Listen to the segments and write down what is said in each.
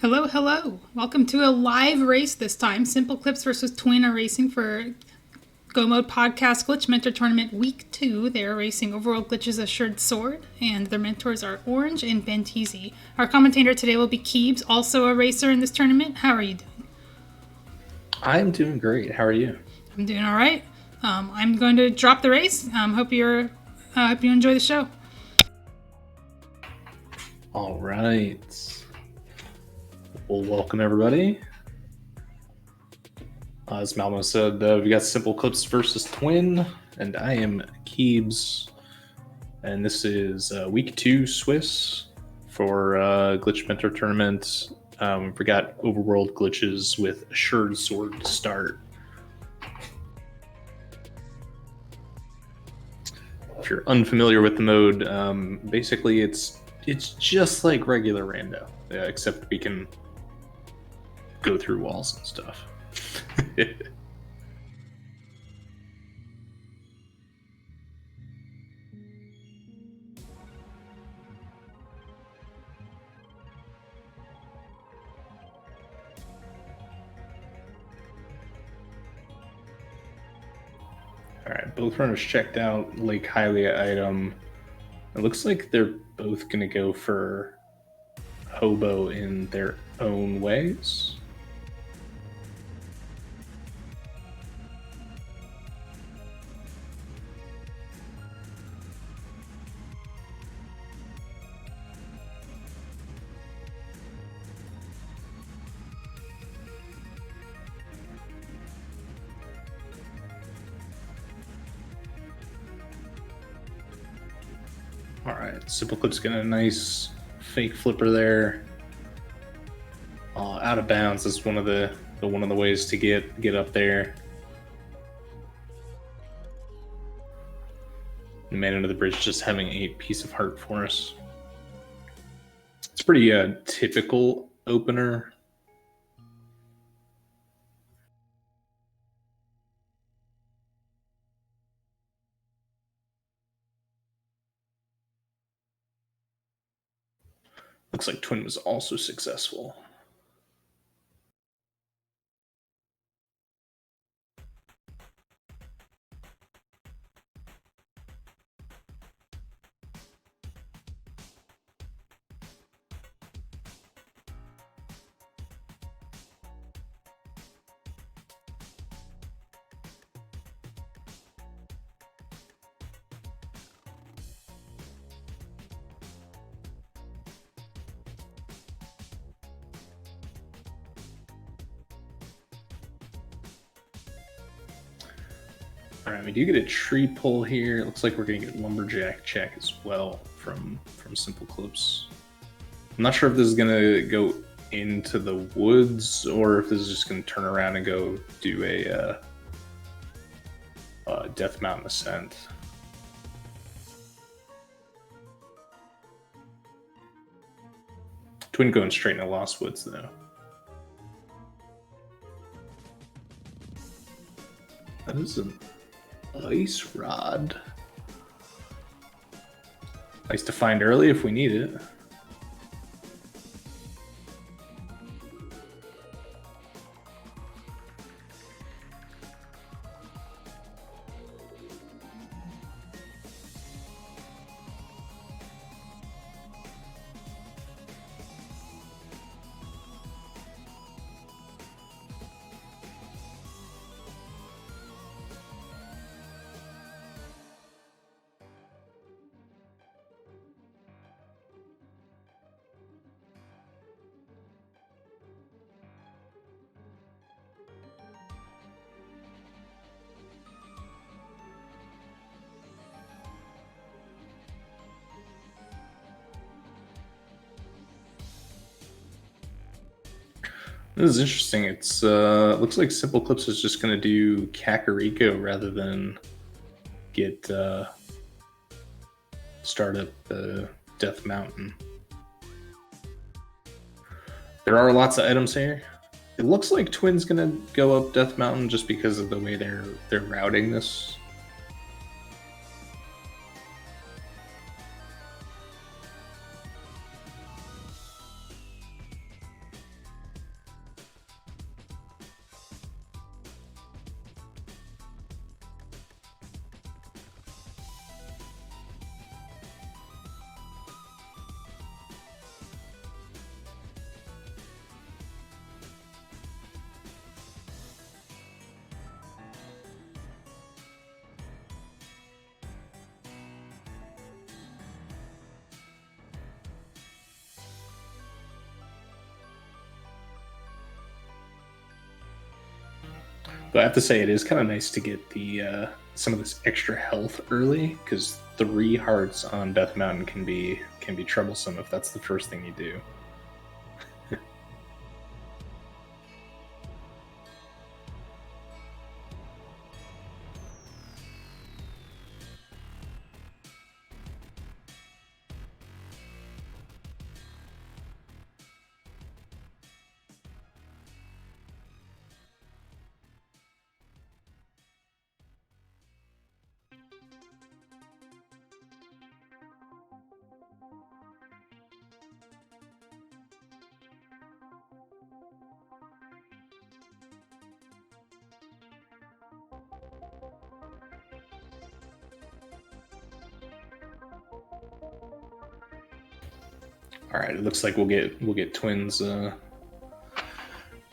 Hello, hello. Welcome to a live race this time. SimpleClips versus Twin are racing for Go Mode Podcast Glitch Mentor Tournament Week 2. They are racing Overworld Glitch's Assured Sword, and their mentors are Orange and Benteezy. Our commentator today will be Keebs, also a racer in this tournament. How are you doing? I'm doing great. How are you? I'm doing all right. I'm going to drop the race. Hope you enjoy the show. All right. Well, welcome everybody. As Malmo said, we got SimpleClips versus Twin, and I am Keebs. And this is week 2 Swiss for Glitch Mentor Tournament. We got Overworld Glitches with Assured Sword to start. If you're unfamiliar with the mode, basically it's just like regular rando, except we can go through walls and stuff. All right, both runners checked out Lake Hylia item. It looks like they're both going to go for Hobo in their own ways. All right, SimpleClips getting a nice fake flipper there. Out of bounds is one of the ways to get up there. The man under the bridge just having a piece of heart for us. It's pretty typical opener. Looks like Twin was also successful. All right, we do get a tree pull here. It looks like we're going to get lumberjack check as well from SimpleClips. I'm not sure if this is going to go into the woods or if this is just going to turn around and go do a Death Mountain ascent. Twin going straight into Lost Woods though. That is an ice rod. Nice to find early if we need it. This is interesting. It's looks like SimpleClips is just going to do Kakariko rather than get start up the Death Mountain. There are lots of items here. It looks like Twin's going to go up Death Mountain just because of the way they're routing this. But I have to say, it is kind of nice to get the some of this extra health early, because 3 hearts on Death Mountain can be troublesome if that's the first thing you do. All right, it looks like we'll get Twins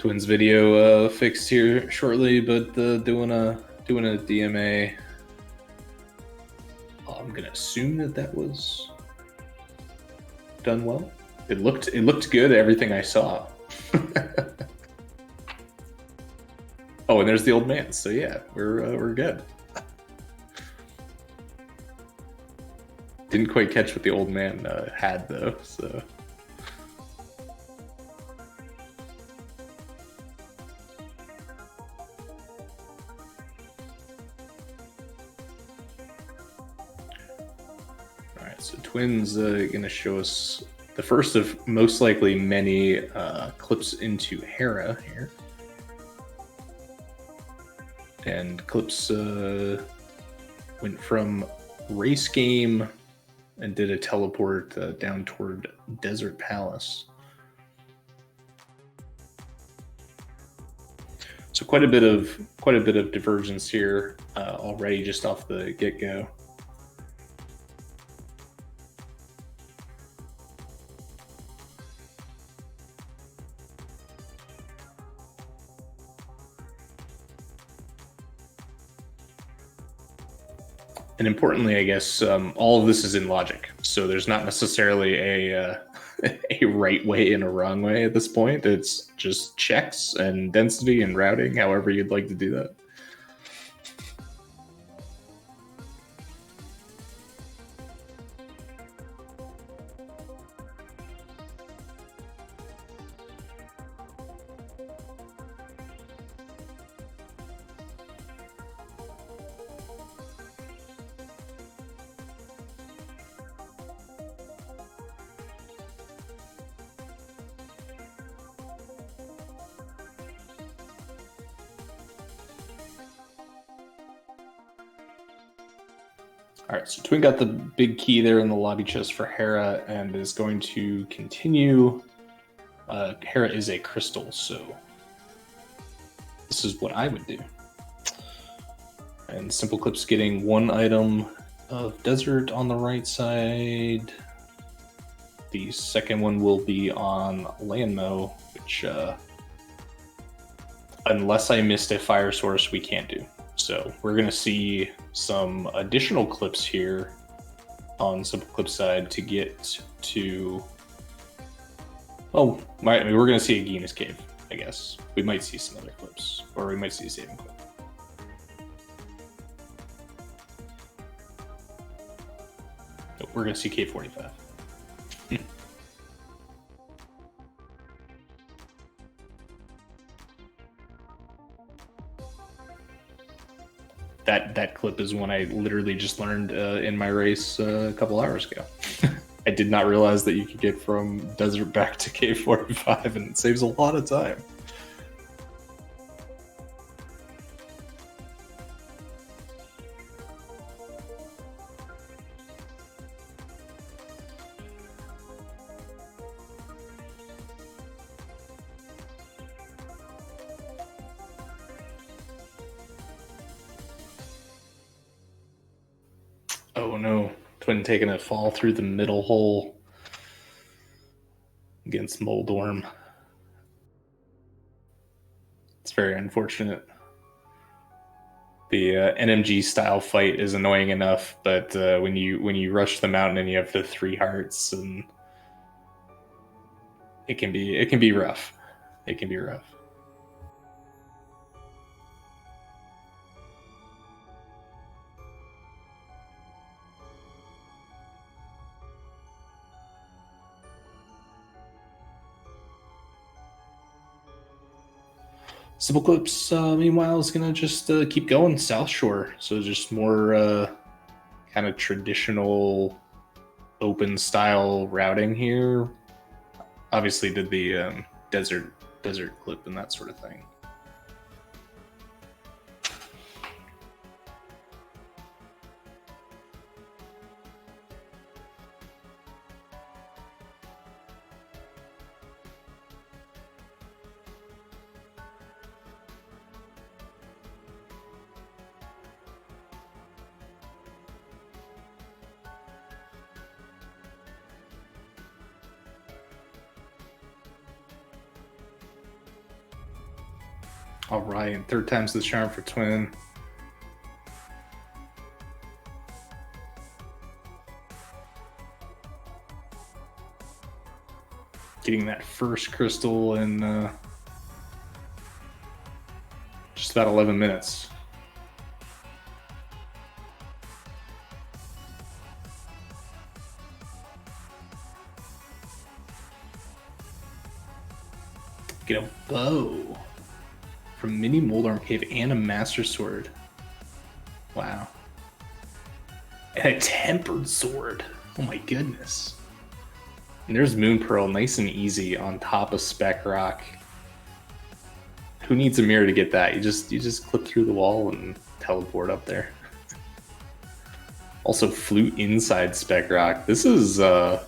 video fixed here shortly, but doing a DMA. I'm gonna assume that was done well. It looked good. Everything I saw. Oh, and there's the old man. So yeah, we're good. Didn't quite catch what the old man had though. So. All right, so Twins gonna show us the first of most likely many clips into Hera here. And clips went from race game and did a teleport down toward Desert Palace. So quite a bit of divergence here already just off the get-go. And importantly, I guess all of this is in logic. So there's not necessarily a right way and a wrong way at this point. It's just checks and density and routing, however you'd like to do that. All right, so Twin got the big key there in the lobby chest for Hera and is going to continue. Hera is a crystal, so this is what I would do. And SimpleClips getting 1 item of Desert on the right side. The second one will be on Landmo, which, unless I missed a fire source, we can't do. So we're going to see some additional clips here on SimpleClips side to get to... Oh, we're going to see a Gina's Cave, I guess. We might see some other clips, or we might see a saving clip. Nope, we're going to see K45. That clip is one I literally just learned in my race a couple hours ago. I did not realize that you could get from Desert back to K45, and it saves a lot of time. Oh no, Twin taking a fall through the middle hole against Moldorm. It's very unfortunate. The NMG style fight is annoying enough, but when you rush the mountain and you have the 3 hearts, and it can be rough. It can be rough. SimpleClips, meanwhile, is going to just keep going South Shore. So just more kind of traditional open style routing here. Obviously did the desert clip and that sort of thing. All right, third time's the charm for Twin. Getting that first crystal in just about 11 minutes. Get a bow from Mini Moldarm Cave and a Master Sword. Wow. And a Tempered Sword. Oh my goodness. And there's Moon Pearl, nice and easy on top of Spec Rock. Who needs a mirror to get that? You just clip through the wall and teleport up there. Also, Flute inside Spec Rock. This is a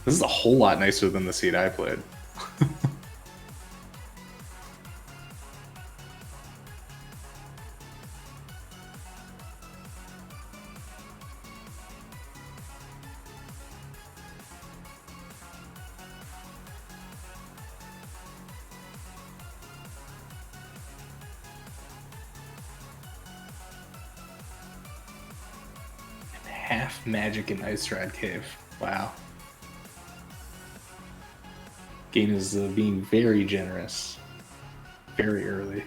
whole lot nicer than the seed I played. Half magic in Ice Rad Cave. Wow. Game is being very generous. Very early.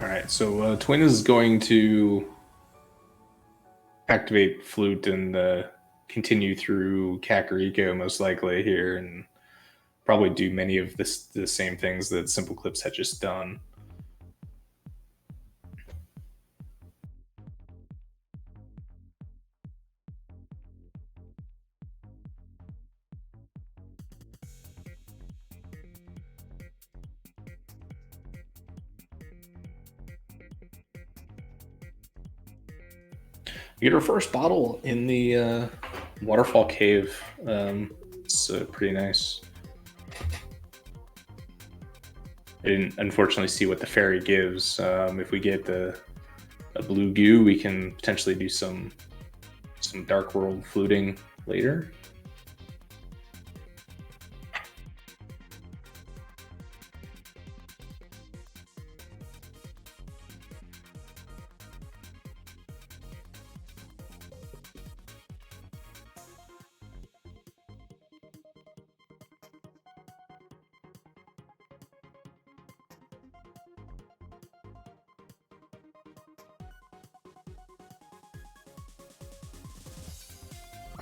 Alright, so Twin is going to activate Flute and continue through Kakariko most likely here, and probably do many of the same things that SimpleClips had just done. We get our first bottle in the Waterfall Cave. It's pretty nice. I didn't unfortunately see what the fairy gives. If we get a blue goo, we can potentially do some Dark World fluting later.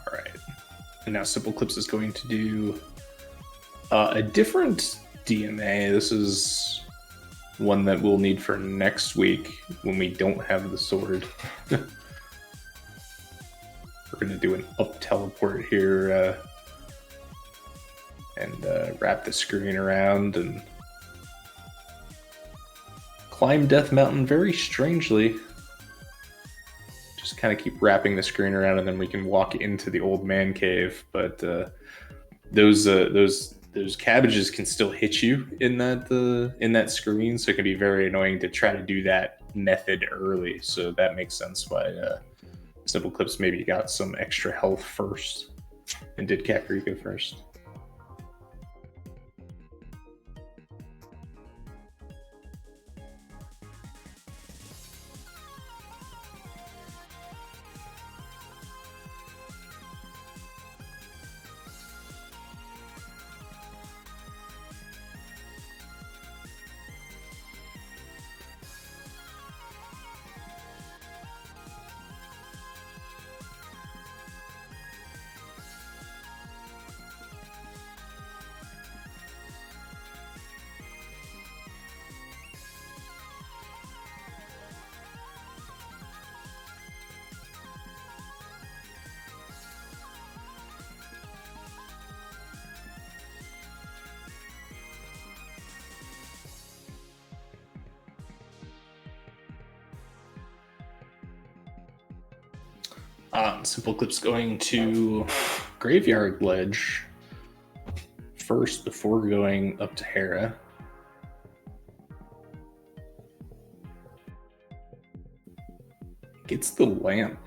All right, and now SimpleClips is going to do a different DMA. This is one that we'll need for next week when we don't have the sword. We're going to do an up teleport here and wrap the screen around and climb Death Mountain very strangely. Just kind of keep wrapping the screen around, and then we can walk into the old man cave. But those cabbages can still hit you in that screen, so it can be very annoying to try to do that method early. So that makes sense why SimpleClips maybe got some extra health first and did Kakariko first. SimpleClips going to Graveyard Ledge first before going up to Hera. Gets the lamp.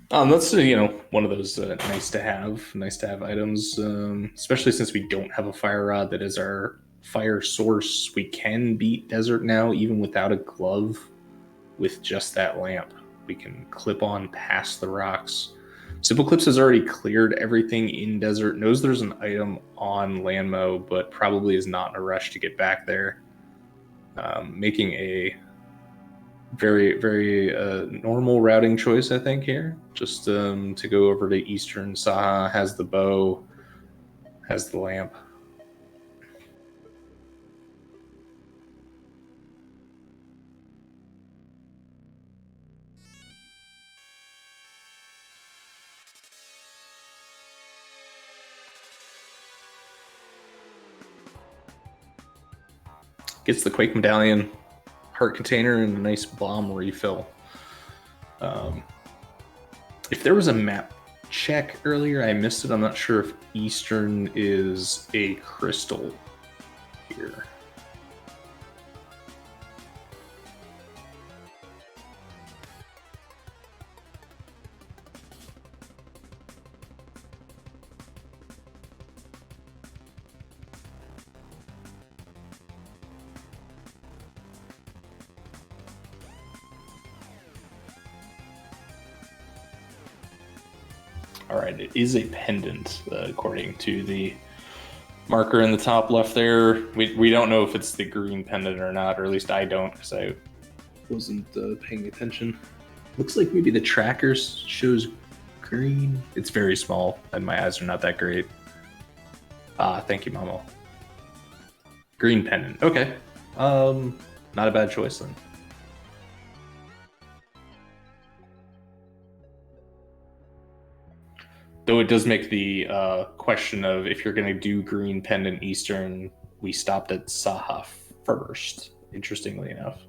That's one of those nice to have items, especially since we don't have a fire rod that is our fire source. We can beat desert now even without a glove with just that lamp. We can clip on past the rocks. SimpleClips has already cleared everything in desert, knows there's an item on Landmo, but probably is not in a rush to get back there. Making a very, very normal routing choice, I think, here. Just to go over to Eastern. Saha has the bow, has the lamp. Gets the Quake Medallion, heart container, and a nice bomb refill. If there was a map check earlier, I missed it. I'm not sure if Eastern is a crystal here. All right, it is a pendant, according to the marker in the top left there. We don't know if it's the green pendant or not, or at least I don't, because I wasn't paying attention. Looks like maybe the tracker shows green. It's very small, and my eyes are not that great. Thank you, Momo. Green pendant. Okay. Not a bad choice then. Though it does make the question of if you're going to do green pendant Eastern, we stopped at Saha first, interestingly enough,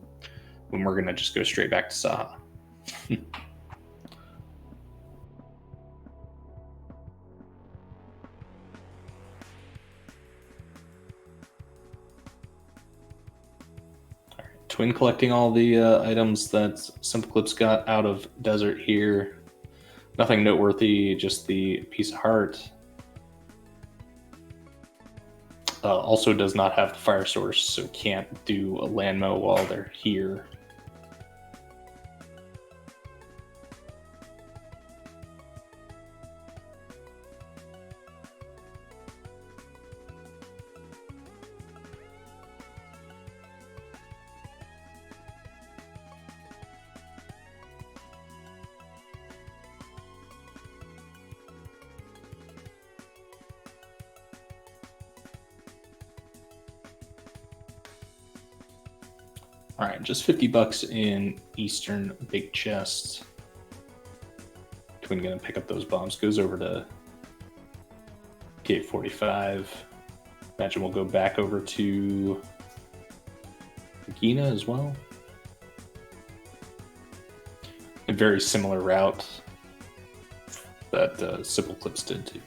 when we're going to just go straight back to Saha. Twin collecting all the items that SimpleClips got out of desert here. Nothing noteworthy, just the piece of heart. Also does not have the fire source, so can't do a landmo while they're here. All right, just $50 in Eastern big chest. Twin gonna pick up those bombs. Goes over to gate 45. Imagine we'll go back over to Gina as well. A very similar route that SimpleClips did too.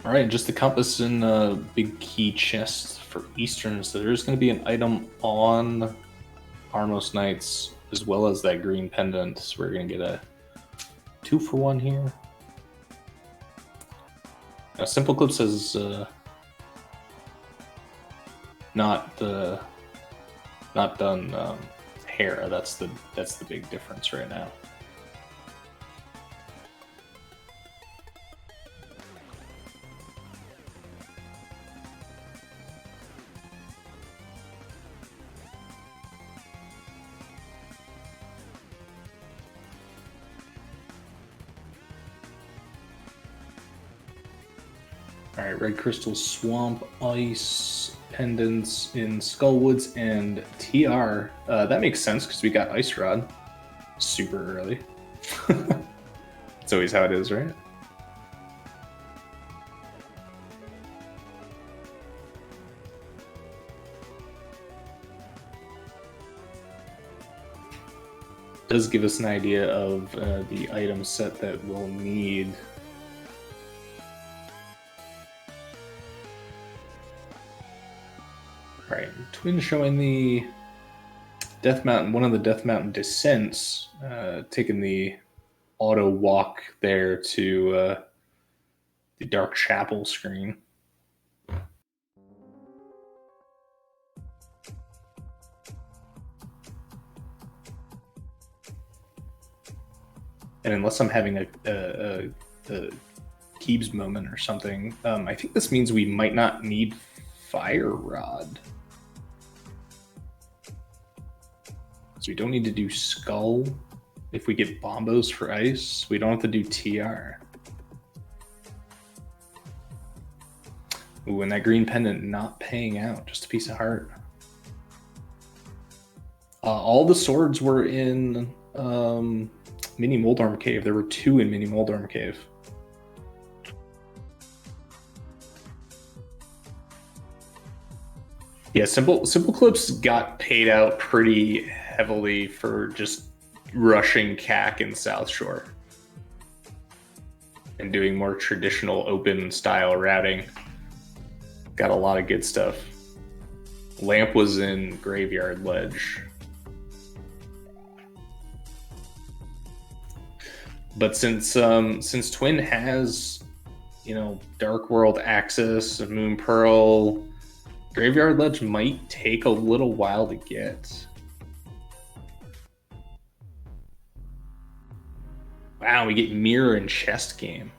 All right, just the compass and big key chest for Eastern. So there's going to be an item on Armos Knights as well as that green pendant. So we're going to get a 2-for-1 here. Now, SimpleClips has not done Hera. That's the big difference right now. All right, red crystal, swamp, ice, pendants in Skullwoods, and TR. That makes sense because we got Ice Rod super early. It's always how it is, right? Does give us an idea of the item set that we'll need. All right, Twin showing the Death Mountain, one of the Death Mountain descents, taking the auto walk there to the Dark Chapel screen. And unless I'm having a Keebs moment or something, I think this means we might not need Fire Rod. So we don't need to do Skull. If we get Bombos for Ice, we don't have to do TR. Ooh, and that green pendant not paying out. Just a piece of heart. All the swords were in Mini Moldorm Cave. There were 2 in Mini Moldorm Cave. Yeah, SimpleClips got paid out pretty heavily for just rushing CAC in South Shore and doing more traditional open style routing. Got a lot of good stuff. Lamp was in Graveyard Ledge. But since Twin has, Dark World access, Moon Pearl, Graveyard Ledge might take a little while to get. Wow, we get Mirror and Chest Game.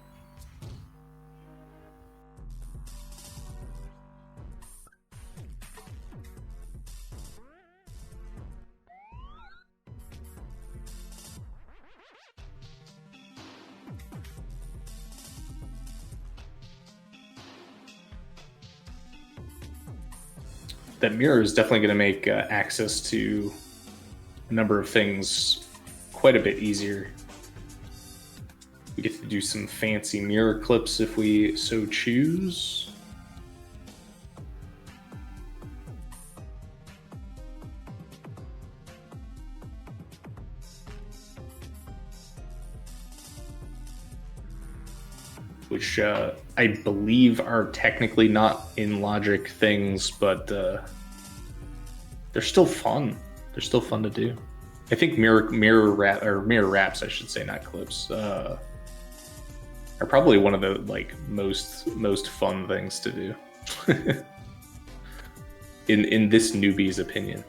That mirror is definitely going to make access to a number of things quite a bit easier. We get to do some fancy mirror clips if we so choose. Which I believe are technically not in logic things, but they're still fun. They're still fun to do. I think mirror wraps, I should say, not clips, are probably one of the most fun things to do. in this newbie's opinion.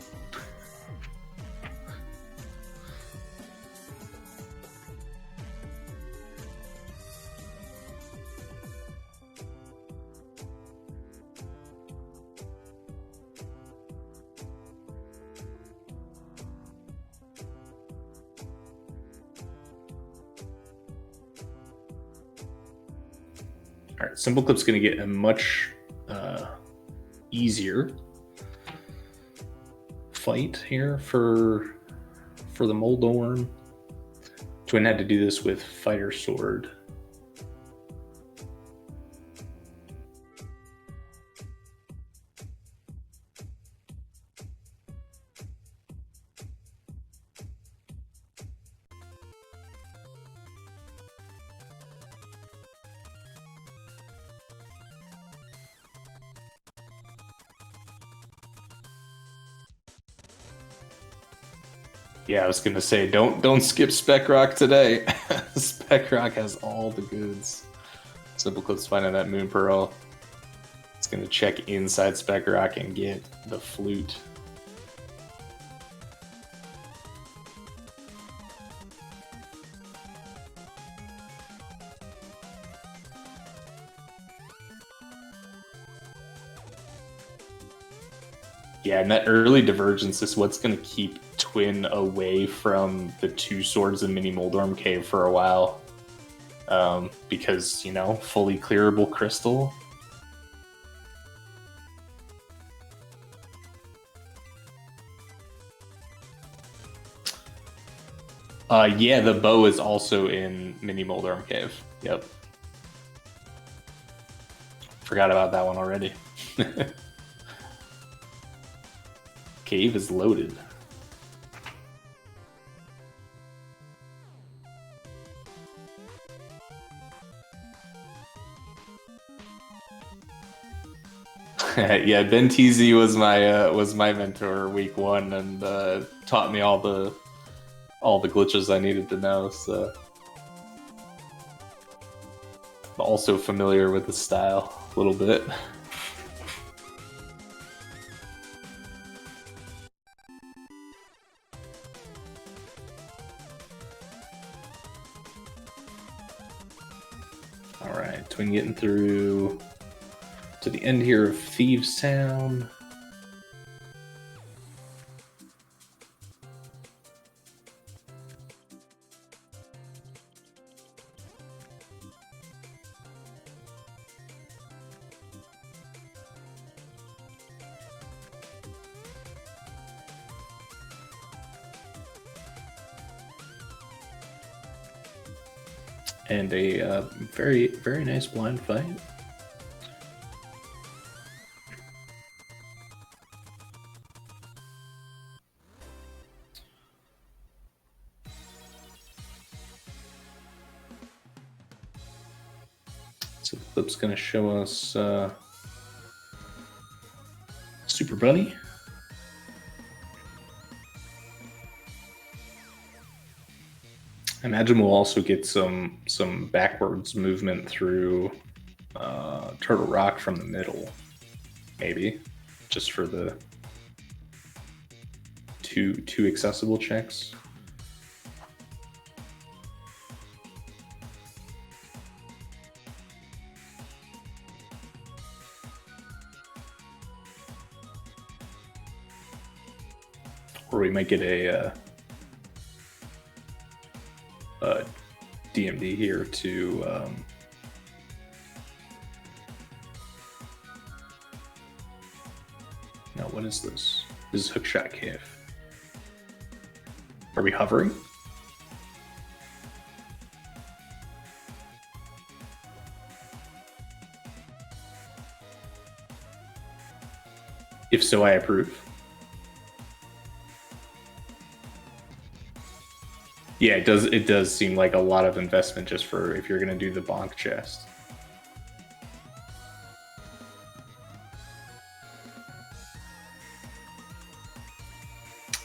All right, SimpleClips going to get a much easier fight here for the Moldorm. Twin had to do this with Fighter Sword. Yeah, I was gonna say don't skip Spec Rock today. Spec Rock has all the goods. SimpleClips finding that Moon Pearl. It's gonna check inside Spec Rock and get the flute. Yeah, and that early divergence is what's going to keep Twin away from the 2 swords in Mini Moldorm Cave for a while. Because, fully clearable crystal. Yeah, the bow is also in Mini Moldarm Cave. Yep. Forgot about that one already. Cave is loaded. Yeah, Ben Teasy was my mentor week one and taught me all the glitches I needed to know. So also familiar with the style a little bit. All right, Twin getting through to the end here of Thieves Town. And a very, very nice blind fight. So the clip's going to show us Super Bunny. I imagine we'll also get some backwards movement through Turtle Rock from the middle, maybe, just for the two accessible checks. Or we might get a DMD here to no, what is this? This is Hookshot Cave. Are we hovering? If so, I approve. Yeah, it does seem like a lot of investment just for if you're going to do the bonk chest.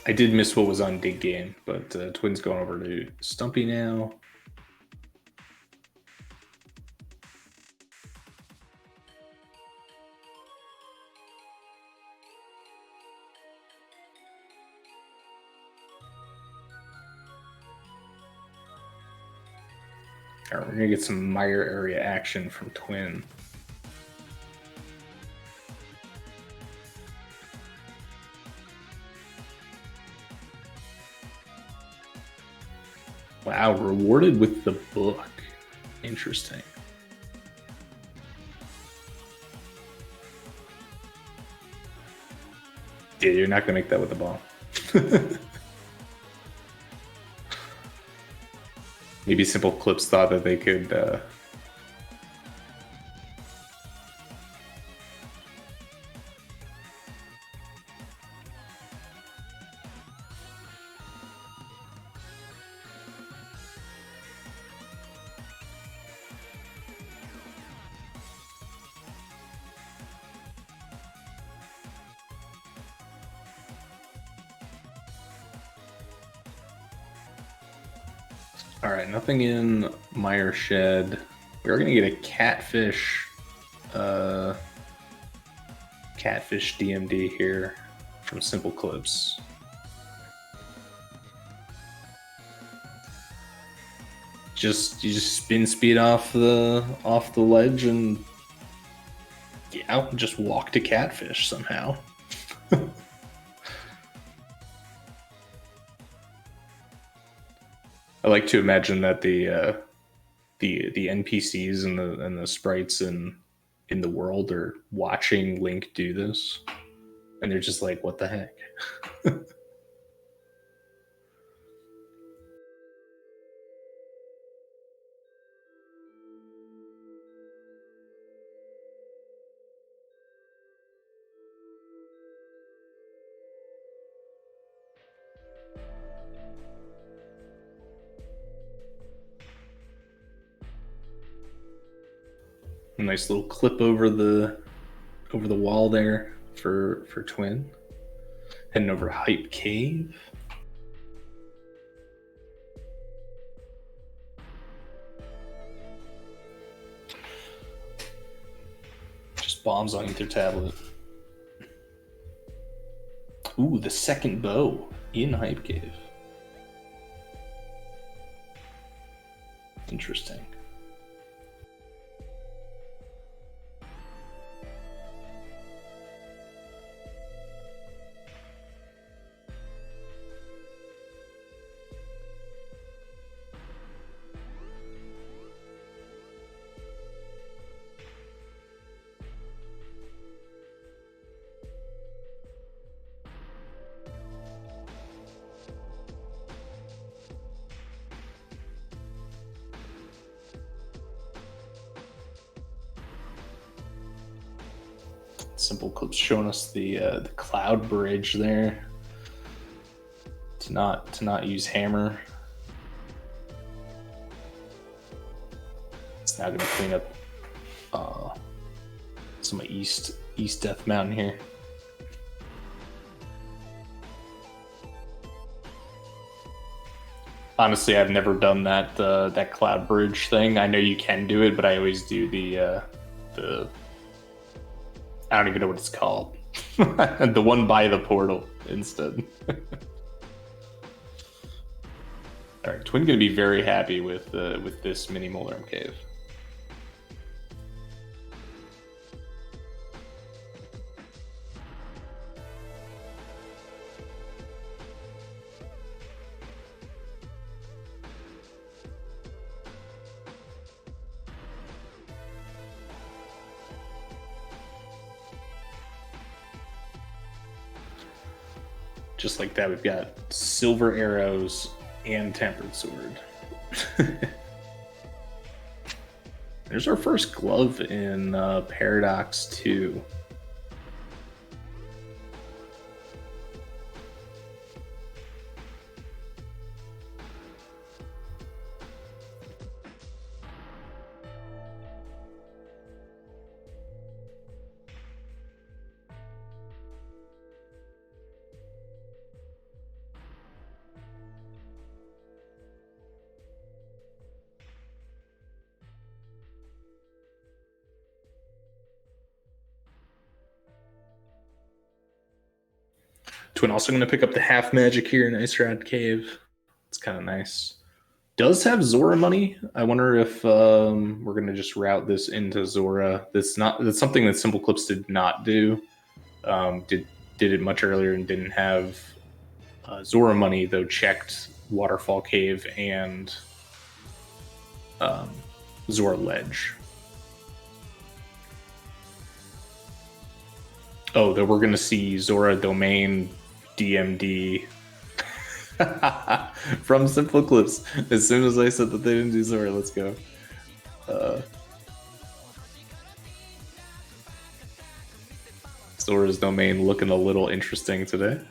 I did miss what was on Dig Game, but Twin's going over to Stumpy now. All right, we're going to get some Mire area action from Twin. Wow, rewarded with the book. Interesting. Yeah, you're not going to make that with the ball. Maybe SimpleClips thought that they could all right, nothing in Mire Shed. We're going to get a catfish DMD here from SimpleClips. You just spin speed off the ledge and yeah, just walk to catfish somehow. I like to imagine that the NPCs and the sprites in the world are watching Link do this, and they're just like, "What the heck?" A nice little clip over the wall there for Twin. Heading over to Hype Cave. Just bombs on either tablet. Ooh, the second bow in Hype Cave. Interesting. SimpleClips showing us the cloud bridge there. To not use hammer. It's now going to clean up some East Death Mountain here. Honestly, I've never done that cloud bridge thing. I know you can do it, but I always do the I don't even know what it's called. The one by the portal instead. All right, Twin gonna be very happy with this mini Molarm cave. Just like that, we've got silver arrows and tempered sword. There's our first glove in Paradox 2. Twin also going to pick up the half magic here in Ice Rod Cave. It's kind of nice. Does have Zora money. I wonder if we're going to just route this into Zora. That's something that SimpleClips did not do. Did it much earlier and didn't have Zora money, though checked Waterfall Cave and Zora Ledge. Oh, though we're going to see Zora Domain DMD from SimpleClips. As soon as I said that they didn't do Zora, let's go. Zora's Domain looking a little interesting today.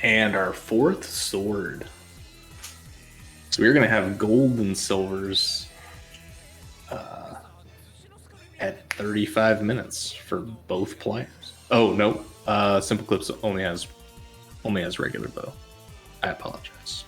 And our fourth sword. So we're going to have gold and silvers at 35 minutes for both players. Oh, no. SimpleClips only has regular bow. I apologize.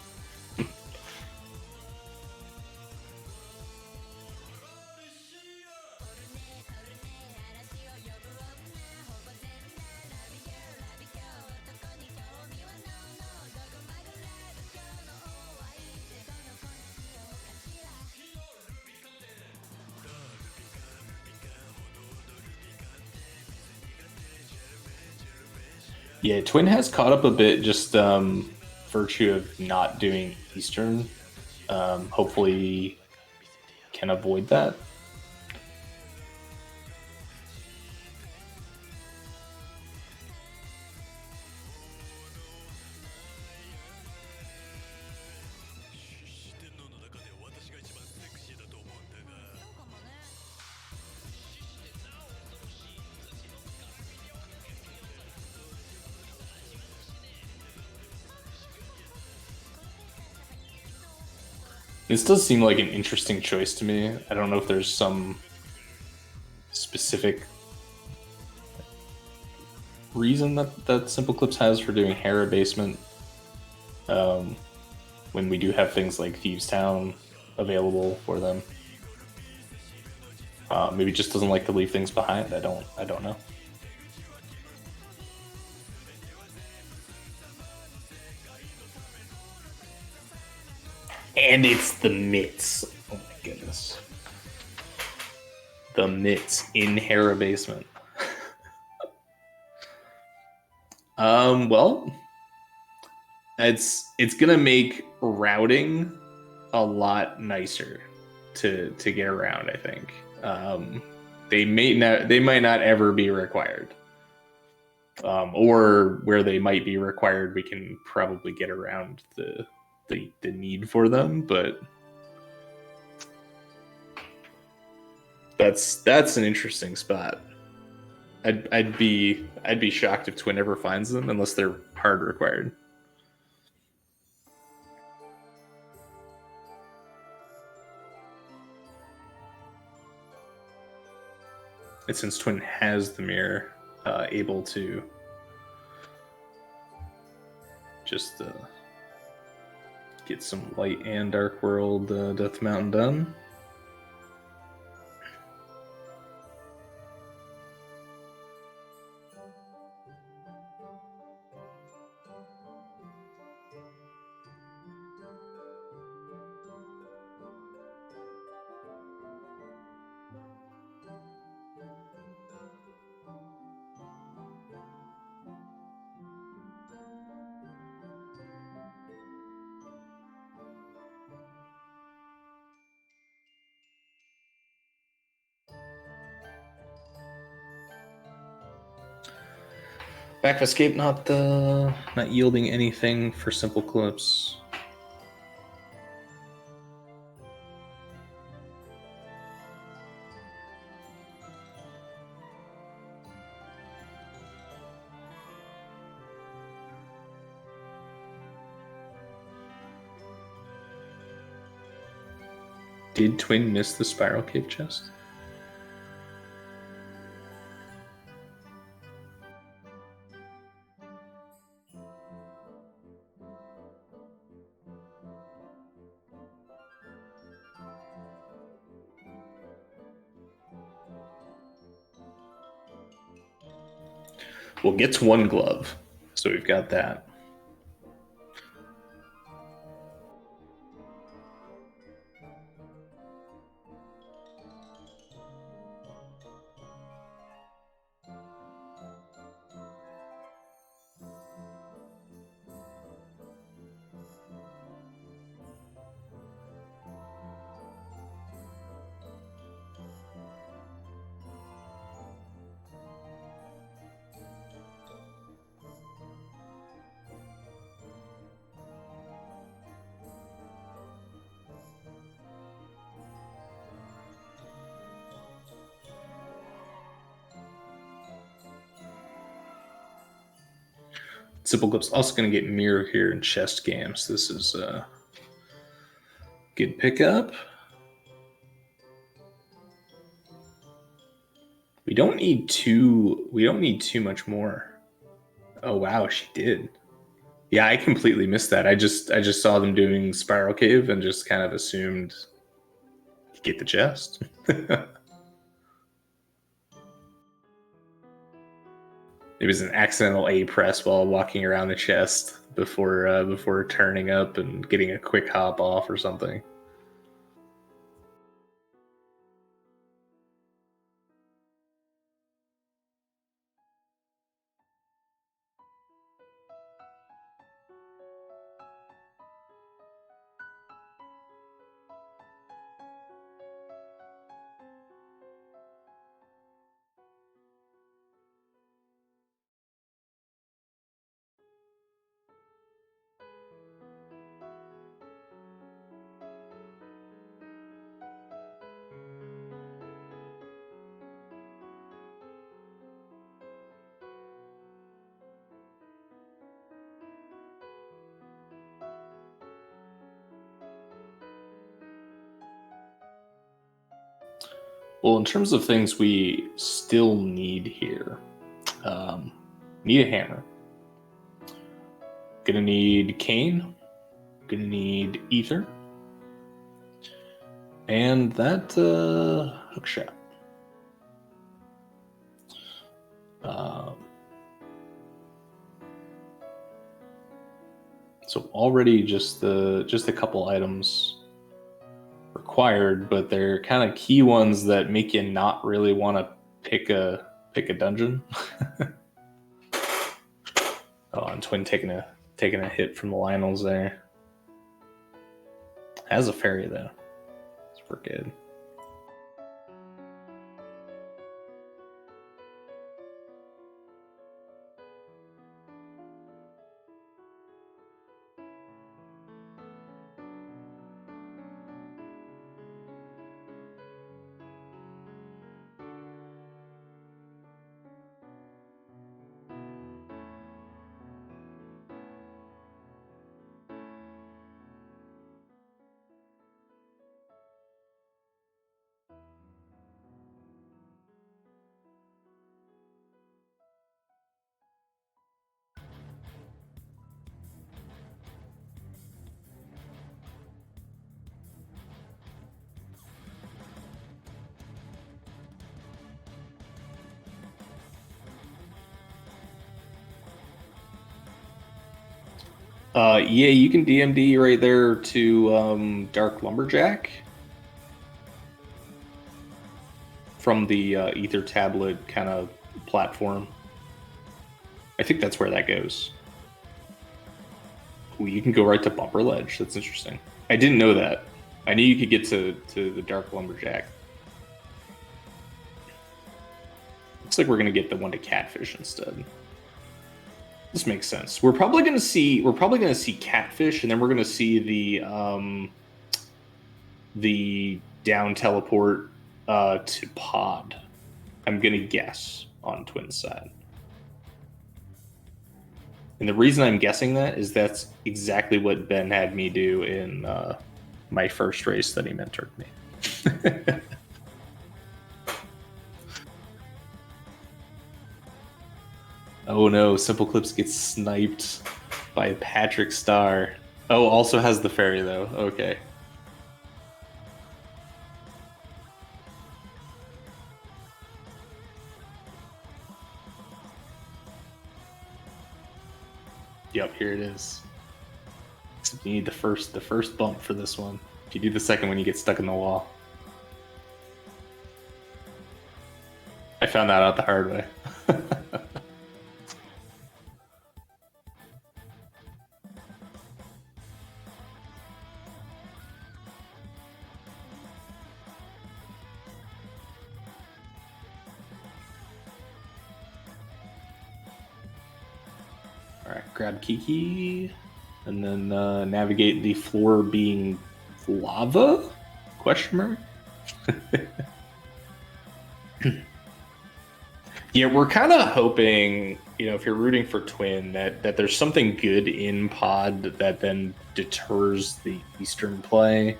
Yeah, Twin has caught up a bit, just virtue of not doing Eastern. Hopefully can avoid that. This does seem like an interesting choice to me. I don't know if there's some specific reason that SimpleClips has for doing hair abasement when we do have things like Thieves Town available for them. Maybe just doesn't like to leave things behind. I don't know. And it's the mitts. Oh my goodness. The mitts in hair abasement. Well, it's gonna make routing a lot nicer to get around, I think. They might not ever be required. Or where they might be required, we can probably get around the need for them, but that's an interesting spot. I'd be shocked if Twin ever finds them unless they're hard required. And since Twin has the mirror, able to just get some light and dark world Death Mountain done. Back of Escape not yielding anything for SimpleClips. Did Twin miss the Spiral Cave chest? Well, gets one glove, so we've got that. SimpleClips also going to get mirror here and chest gams. This is a good pickup. We don't need too much more. Oh wow, she did. Yeah, I completely missed that. I just saw them doing Spiral Cave and just kind of assumed you get the chest. It was an accidental A press while walking around the chest before turning up and getting a quick hop off or something. Well, in terms of things we still need here, need a hammer. Gonna need cane. Gonna need ether. And that hook shot. So already just a couple items required, but they're kind of key ones that make you not really want to pick a dungeon. Oh, and Twin taking a hit from the Lionels there. Has a fairy though. It's pretty good. Yeah, you can DMD right there to Dark Lumberjack from the Ether Tablet kind of platform. I think that's where that goes. Ooh, you can go right to Bumper Ledge. That's interesting. I didn't know that. I knew you could get to the Dark Lumberjack. Looks like we're gonna get the one to Catfish instead. This makes sense. We're probably gonna see Catfish, and then we're gonna see the down teleport to Pod. I'm gonna guess on Twin's side. And the reason I'm guessing that is that's exactly what Ben had me do in my first race that he mentored me. Oh no, SimpleClips gets sniped by Patrick Starr. Oh, also has the fairy though. Okay. Yep, here it is. Except you need the first bump for this one. If you do the second one, you get stuck in the wall. I found that out the hard way. Alright, grab Kiki, and then navigate the floor being lava? Question mark? Yeah, we're kind of hoping, if you're rooting for Twin, that there's something good in Pod that then deters the Eastern play.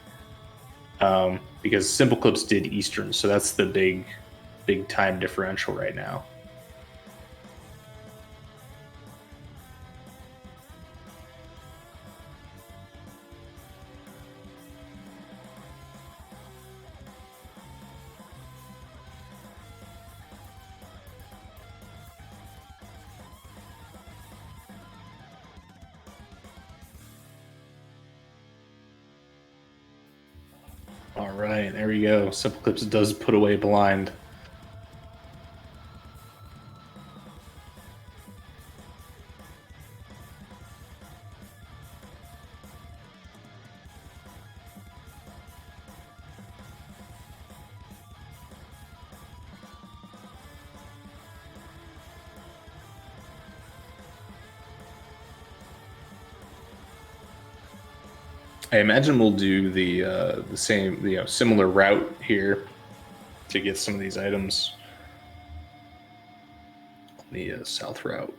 Because SimpleClips did Eastern, so that's the big time differential right now. All right, there we go. SimpleClips does put away blind. I imagine we'll do the same, similar route here to get some of these items. The south route.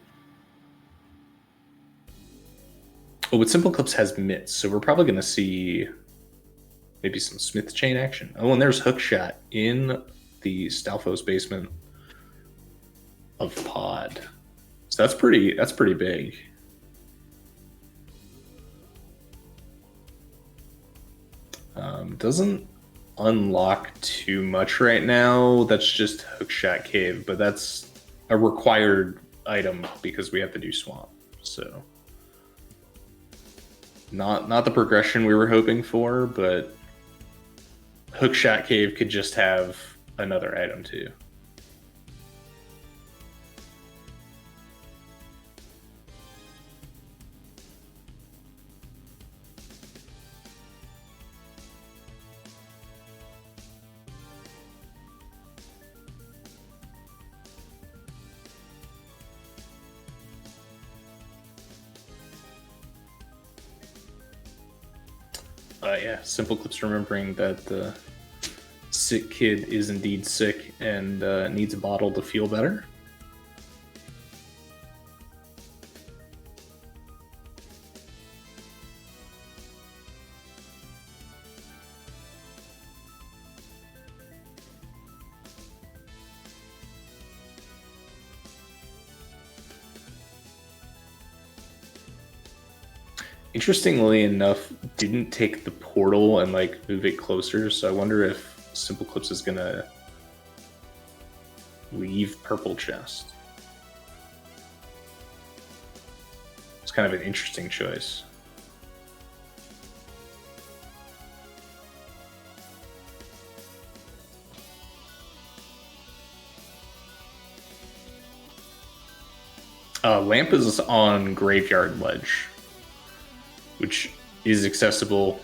Oh, but SimpleClips has mitts, so we're probably going to see maybe some Smith chain action. Oh, and there's Hookshot in the Stalfos basement of pod. So that's pretty big. Doesn't unlock too much right now. That's just Hookshot Cave, but that's a required item because we have to do Swamp. So not the progression we were hoping for, but Hookshot Cave could just have another item too. Yeah, SimpleClips remembering that the sick kid is indeed sick and needs a bottle to feel better. Interestingly enough, didn't take the portal and like move it closer, so I wonder if SimpleClips is gonna leave purple chest. It's kind of an interesting choice. Lamp is on Graveyard Ledge, which is accessible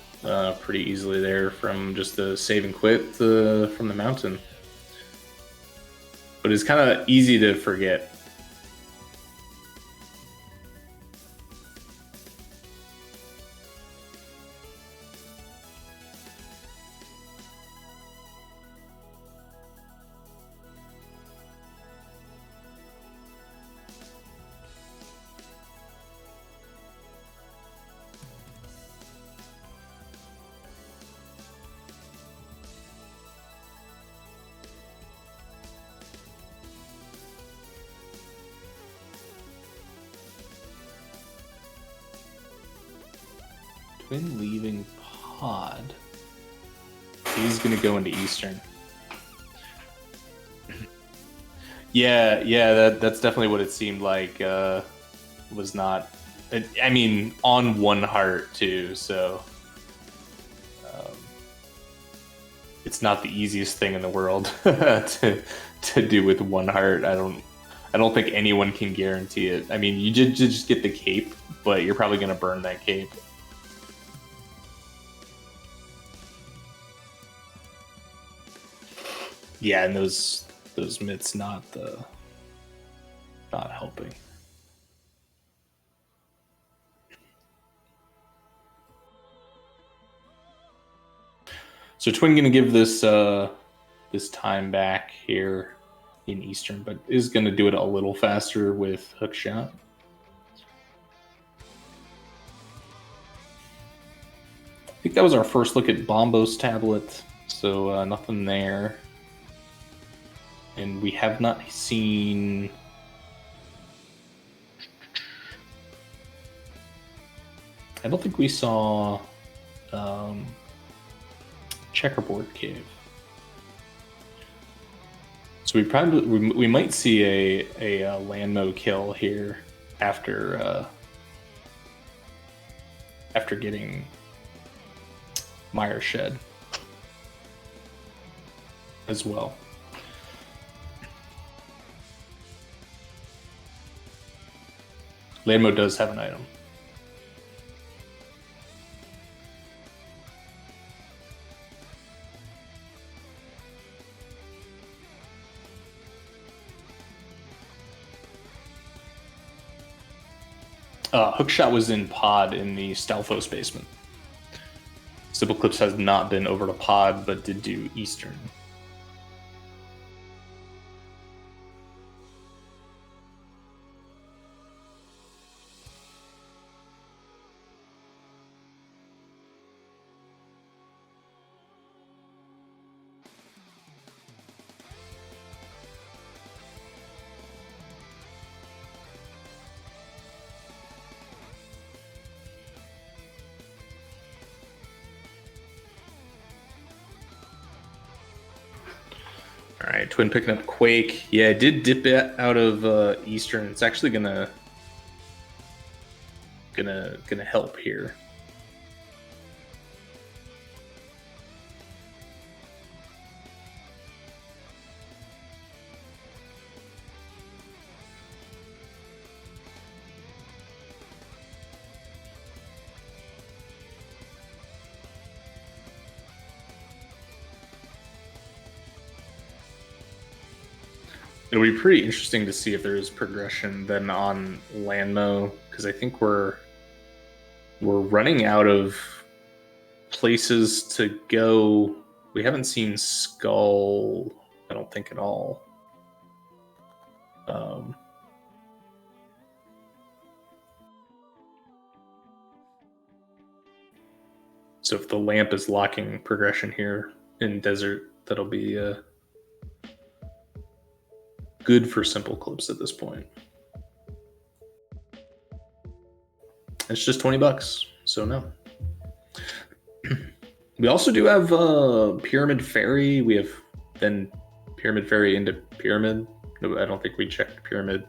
pretty easily there from just the save and quit from the mountain. But it's kind of easy to forget. Twin leaving pod. He's gonna go into Eastern. Yeah, that's definitely what it seemed like. Was not. I mean, on one heart too. So it's not the easiest thing in the world to do with one heart. I don't think anyone can guarantee it. I mean, you did just get the cape, but you're probably gonna burn that cape. Yeah, and those mitts not helping. So Twin gonna give this this time back here in Eastern, but is gonna do it a little faster with Hookshot. I think that was our first look at Bombo's tablet, so nothing there. And we have not seen... I don't think we saw Checkerboard Cave. So we might see a Landmo kill here after getting Mire Shed as well. Landmo does have an item. Hookshot was in pod in the Stalfos basement. SimpleClips has not been over to pod, but did do Eastern. right, Twin picking up Quake. Yeah, it did dip it out of Eastern. It's actually gonna help here. It'll be pretty interesting to see if there is progression then on Landmo, because I think we're running out of places to go. We haven't seen Skull, I don't think, at all. So if the lamp is locking progression here in Desert, that'll be good for SimpleClips at this point. It's just $20, so no. We also do have Pyramid Fairy. We have then Pyramid Fairy into Pyramid. No, I don't think we checked Pyramid.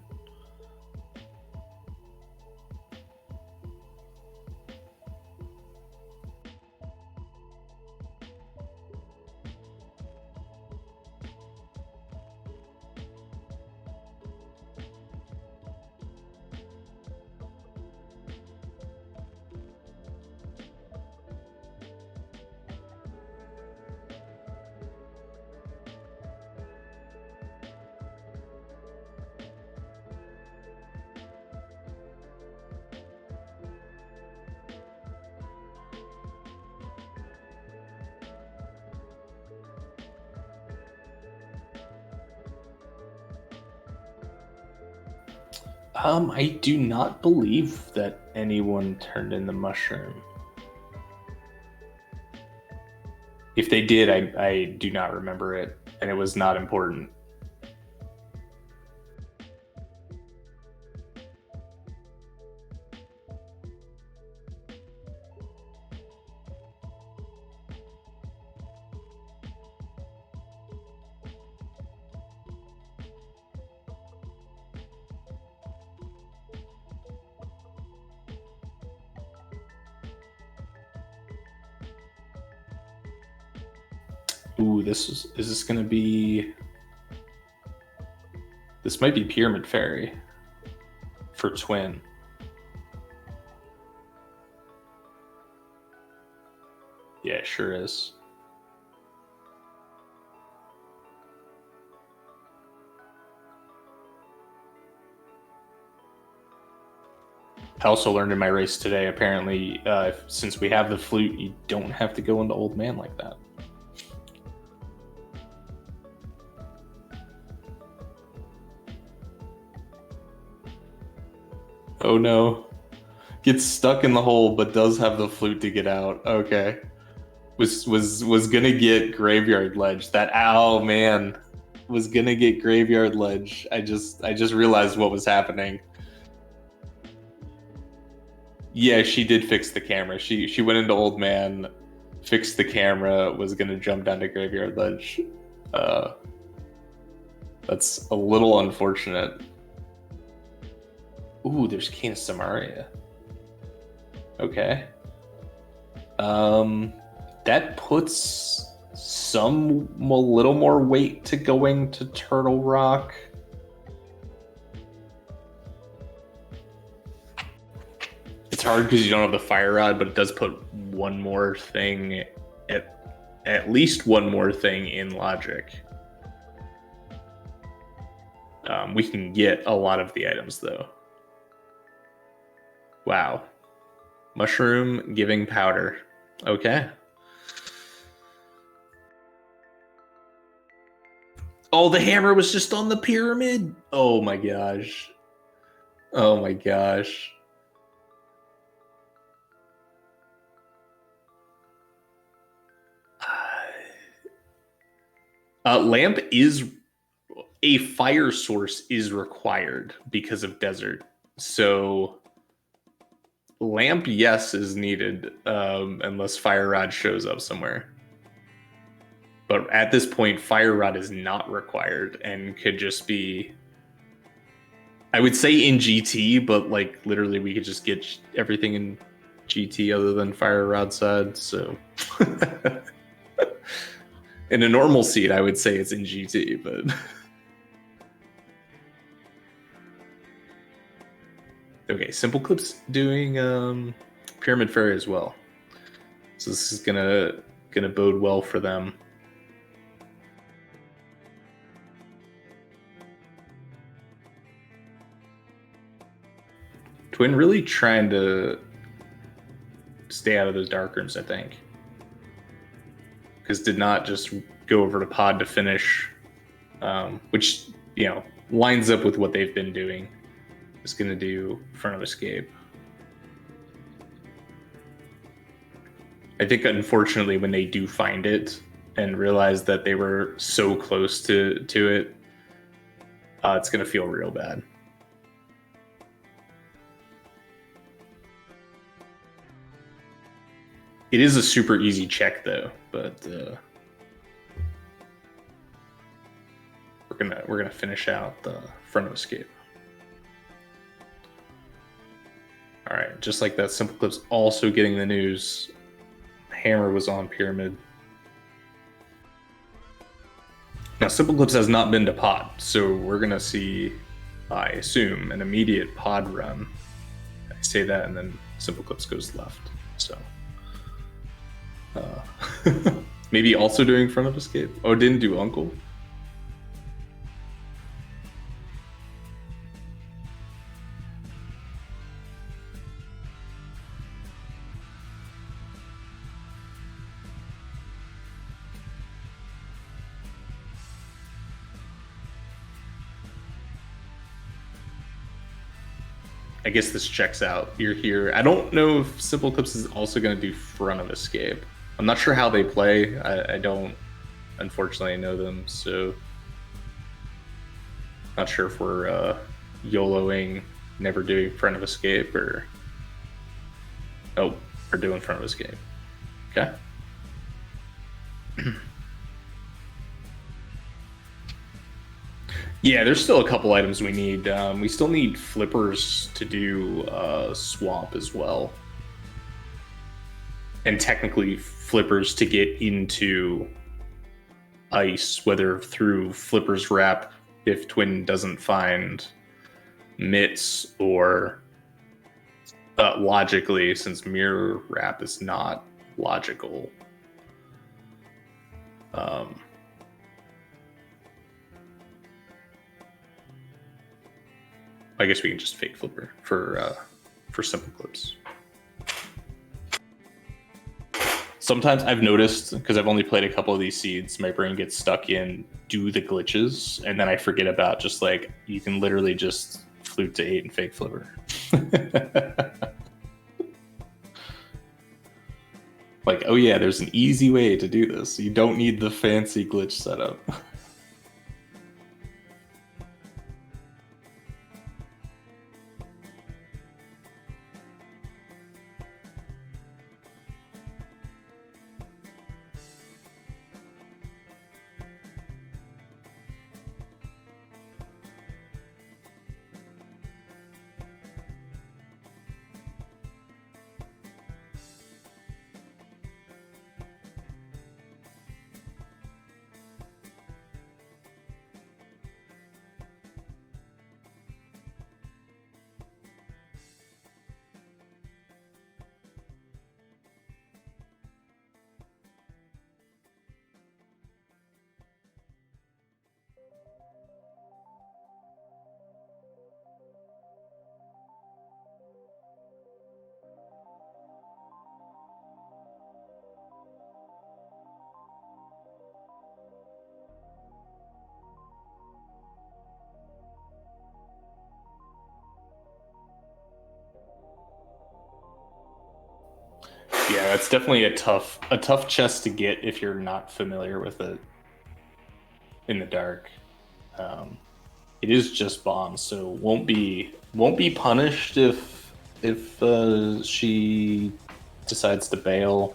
I do not believe that anyone turned in the mushroom. If they did, I do not remember it, and it was not important. Ooh, is this gonna be? This might be Pyramid Fairy for Twin. Yeah, it sure is. I also learned in my race today, apparently, since we have the flute, you don't have to go into Old Man like that. Oh no. Gets stuck in the hole, but does have the flute to get out. Okay. Was gonna get Graveyard Ledge. Oh man. Was gonna get Graveyard Ledge. I just realized what was happening. Yeah, she did fix the camera. She went into Old Man, fixed the camera, was gonna jump down to Graveyard Ledge. That's a little unfortunate. Ooh, there's Canis Samaria. Okay. That puts a little more weight to going to Turtle Rock. It's hard because you don't have the Fire Rod, but it does put one more thing, at least one more thing in Logic. We can get a lot of the items though. Wow. Mushroom giving powder. Okay. Oh, the hammer was just on the pyramid. Oh my gosh. Oh my gosh. Lamp is a fire source is required because of Desert. So lamp, yes, is needed unless Fire Rod shows up somewhere. But But at this point, Fire Rod is not required and could just be, I would say in GT, but like literally we could just get everything in GT other than Fire Rod side. So in a normal seed, I would say it's in GT, but okay, SimpleClips doing Pyramid Fairy as well. So this is gonna bode well for them. Twin really trying to stay out of those dark rooms, I think. Because did not just go over to pod to finish, which, you know, lines up with what they've been doing. Is going to do front of escape. I think, unfortunately, when they do find it and realize that they were so close to it, it's going to feel real bad. It is a super easy check, though, but we're gonna finish out the front of escape. All right, just like that, SimpleClips also getting the news. Hammer was on Pyramid. Now, SimpleClips has not been to pod, so we're gonna see, I assume, an immediate pod run. I say that, and then SimpleClips goes left. So maybe also doing front of escape. Oh, didn't do Uncle. I guess this checks out. You're here. I don't know if SimpleClips is also going to do front of escape. I'm not sure how they play. I don't, unfortunately, know them, so not sure if we're YOLOing, never doing front of escape, or we're doing front of escape. Okay. Yeah, there's still a couple items we need. We still need flippers to do swamp as well. And technically flippers to get into ice, whether through flippers wrap if Twin doesn't find mitts, or logically, since mirror wrap is not logical. I guess we can just fake flipper for SimpleClips. Sometimes I've noticed, because I've only played a couple of these seeds, my brain gets stuck in do the glitches, and then I forget about just like, you can literally just flute to 8 and fake flipper. Like, oh yeah, there's an easy way to do this. You don't need the fancy glitch setup. Yeah, that's definitely a tough chest to get if you're not familiar with it in the dark. It is just bombs, so won't be punished if she decides to bail.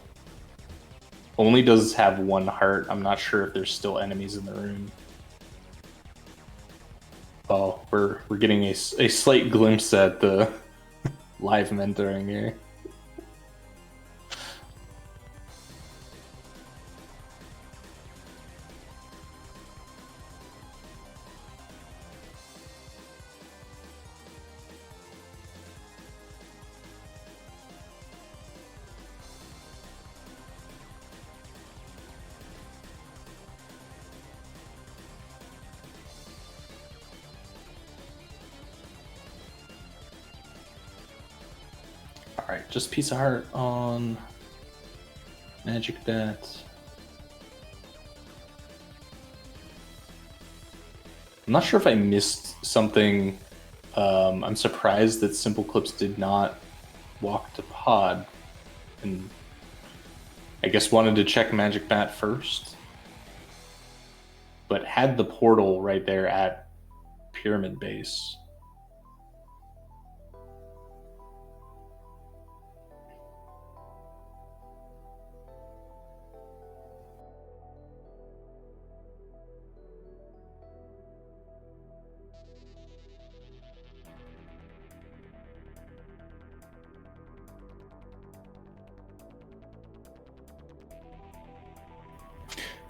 only does have 1 heart. I'm not sure if there's still enemies in the room. Oh, we're getting a slight glimpse at the live mentoring here. Alright, just piece of heart on Magic Bat. I'm not sure if I missed something. I'm surprised that SimpleClips did not walk to pod, and I guess wanted to check Magic Bat first, but had the portal right there at Pyramid Base.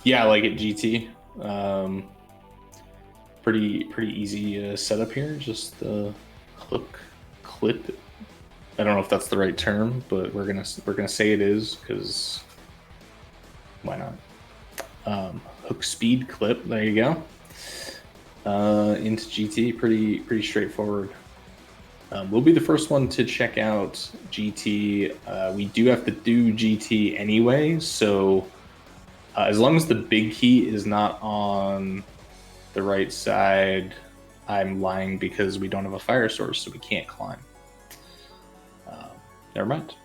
Yeah, like at GT. Pretty easy setup here. Just hook clip. I don't know if that's the right term, but we're gonna say it is, because why not? Hook speed clip. There you go. Into GT. Pretty straightforward. We'll be the first one to check out GT. We do have to do GT anyway, so as long as the big key is not on the right side, I'm lying because we don't have a fire source, so we can't climb. Never mind.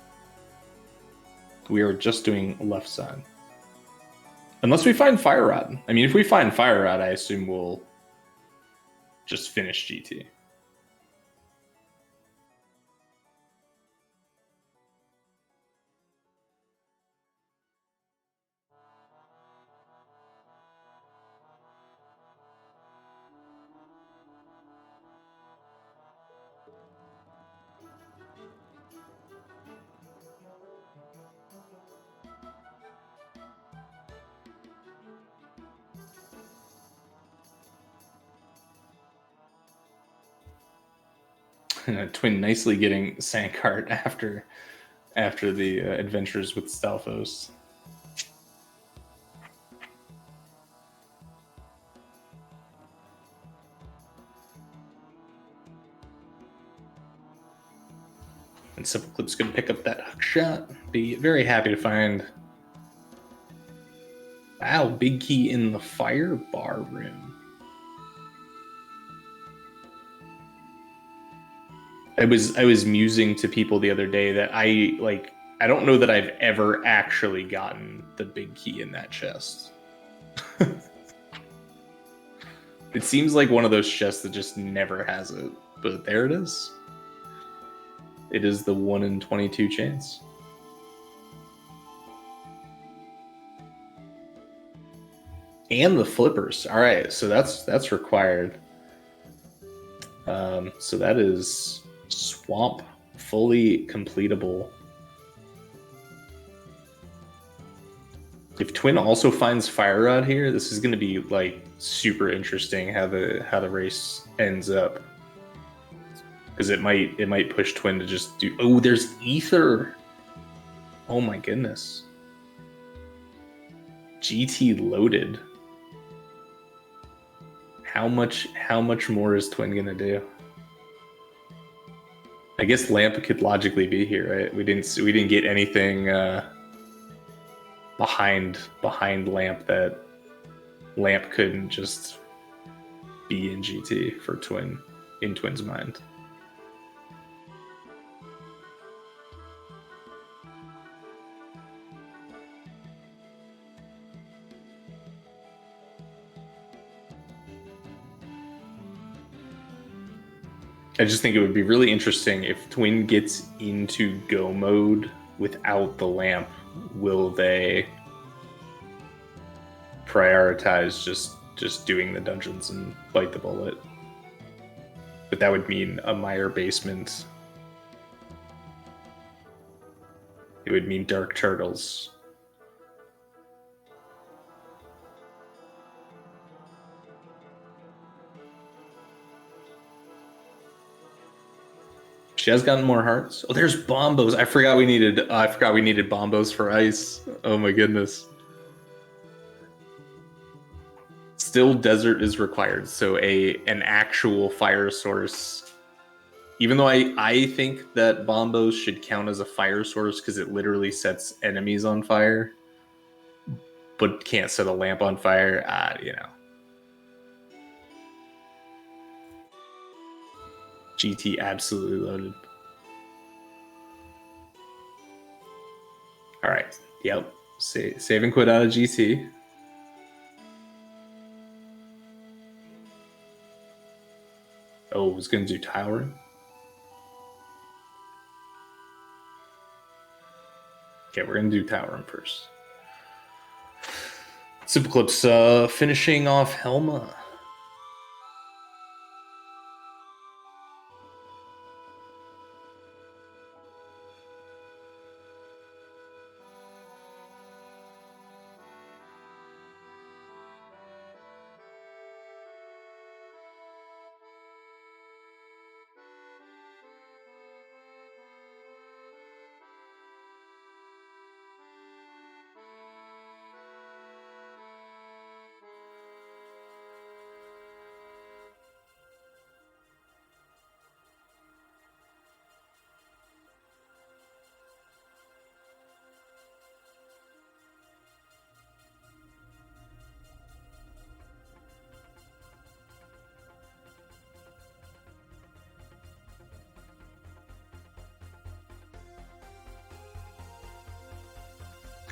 We are just doing left side. Unless we find Fire Rod. I mean, if we find Fire Rod, I assume we'll just finish GT. Twin nicely getting Sankart after the adventures with Stalfos. And SimpleClips gonna pick up that hook shot. Be very happy to find. Wow, big key in the fire bar room. I was musing to people the other day that I don't know that I've ever actually gotten the big key in that chest. It seems like one of those chests that just never has it, but there it is. It is the 1 in 22 chance. And the flippers. All right, so that's required. So that is Swamp fully completable. If Twin also finds Fire Rod here, this is going to be like super interesting how the race ends up, because it might push Twin to just do. Oh, there's Ether. Oh my goodness. GT loaded. How much more is Twin gonna do? I guess Lamp could logically be here, right? We didn't get anything behind Lamp that Lamp couldn't just be in GT for Twin, in Twin's mind. I just think it would be really interesting if Twin gets into go mode without the lamp. Will they prioritize just doing the dungeons and bite the bullet. But that would mean a mire basement. It would mean dark turtles. She has gotten more hearts. Oh, there's bombos. I forgot we needed bombos for ice. Oh my goodness. Still desert is required, so an actual fire source. Even though I think that bombos should count as a fire source because it literally sets enemies on fire, but can't set a lamp on fire. GT absolutely loaded. All right. Yep. Save and quit out of GT. Oh, I was going to do tile. Okay, we're going to do tile room first. SimpleClips finishing off Helma.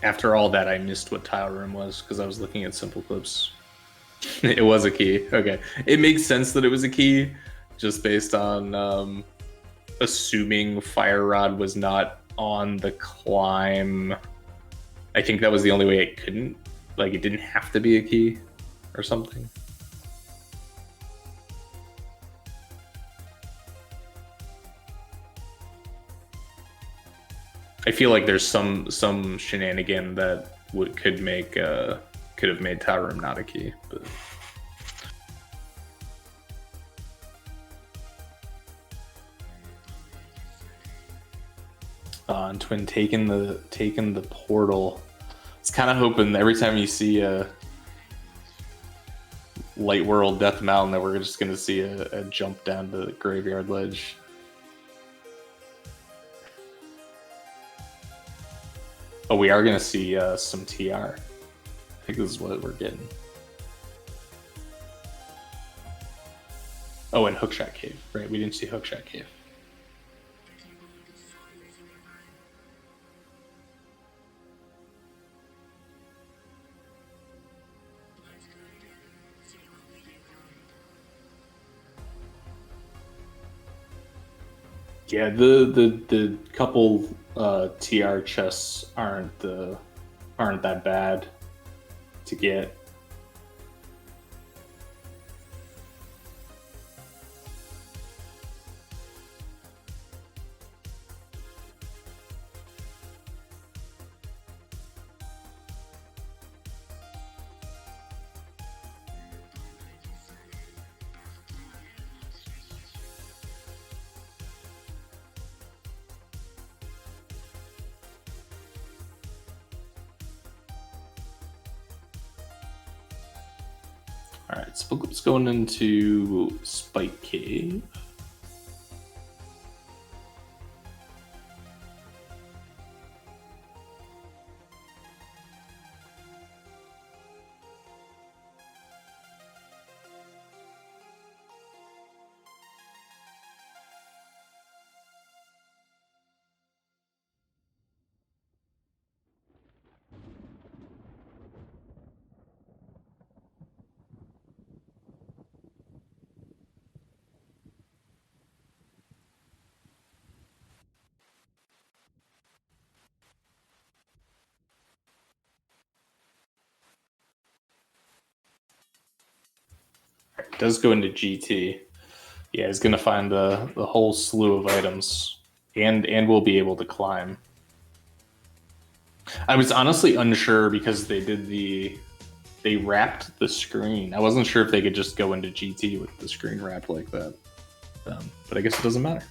After all that, I missed what tile room was because I was looking at SimpleClips. It was a key. Okay. It makes sense that it was a key just based on assuming Fire Rod was not on the climb. I think that was the only way it couldn't. Like, it didn't have to be a key or something. I feel like there's some shenanigan that could have made Tower Room not a key, but and Twin taking the portal. It's kind of hoping every time you see a Light World Death Mountain that we're just gonna see a jump down to the Graveyard Ledge. Oh, we are going to see some TR. I think this is what we're getting. Oh, and Hookshot Cave. Right, we didn't see Hookshot Cave. Yeah, the couple TR chests aren't that bad to get. All right, SimpleClips going into Spike Cave. does go into GT. Yeah, he's gonna find the whole slew of items, and we'll be able to climb. I was honestly unsure because they wrapped the screen. I wasn't sure if they could just go into GT with the screen wrapped like that, but I guess it doesn't matter.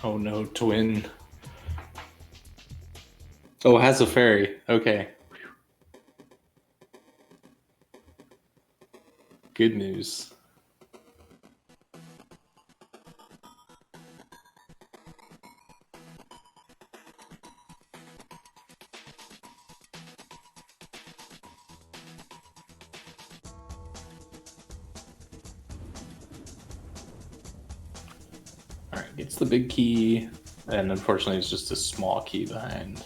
Oh no, twin. Oh, it has a fairy. Okay. Good news. All right, gets the big key, and unfortunately, it's just a small key behind.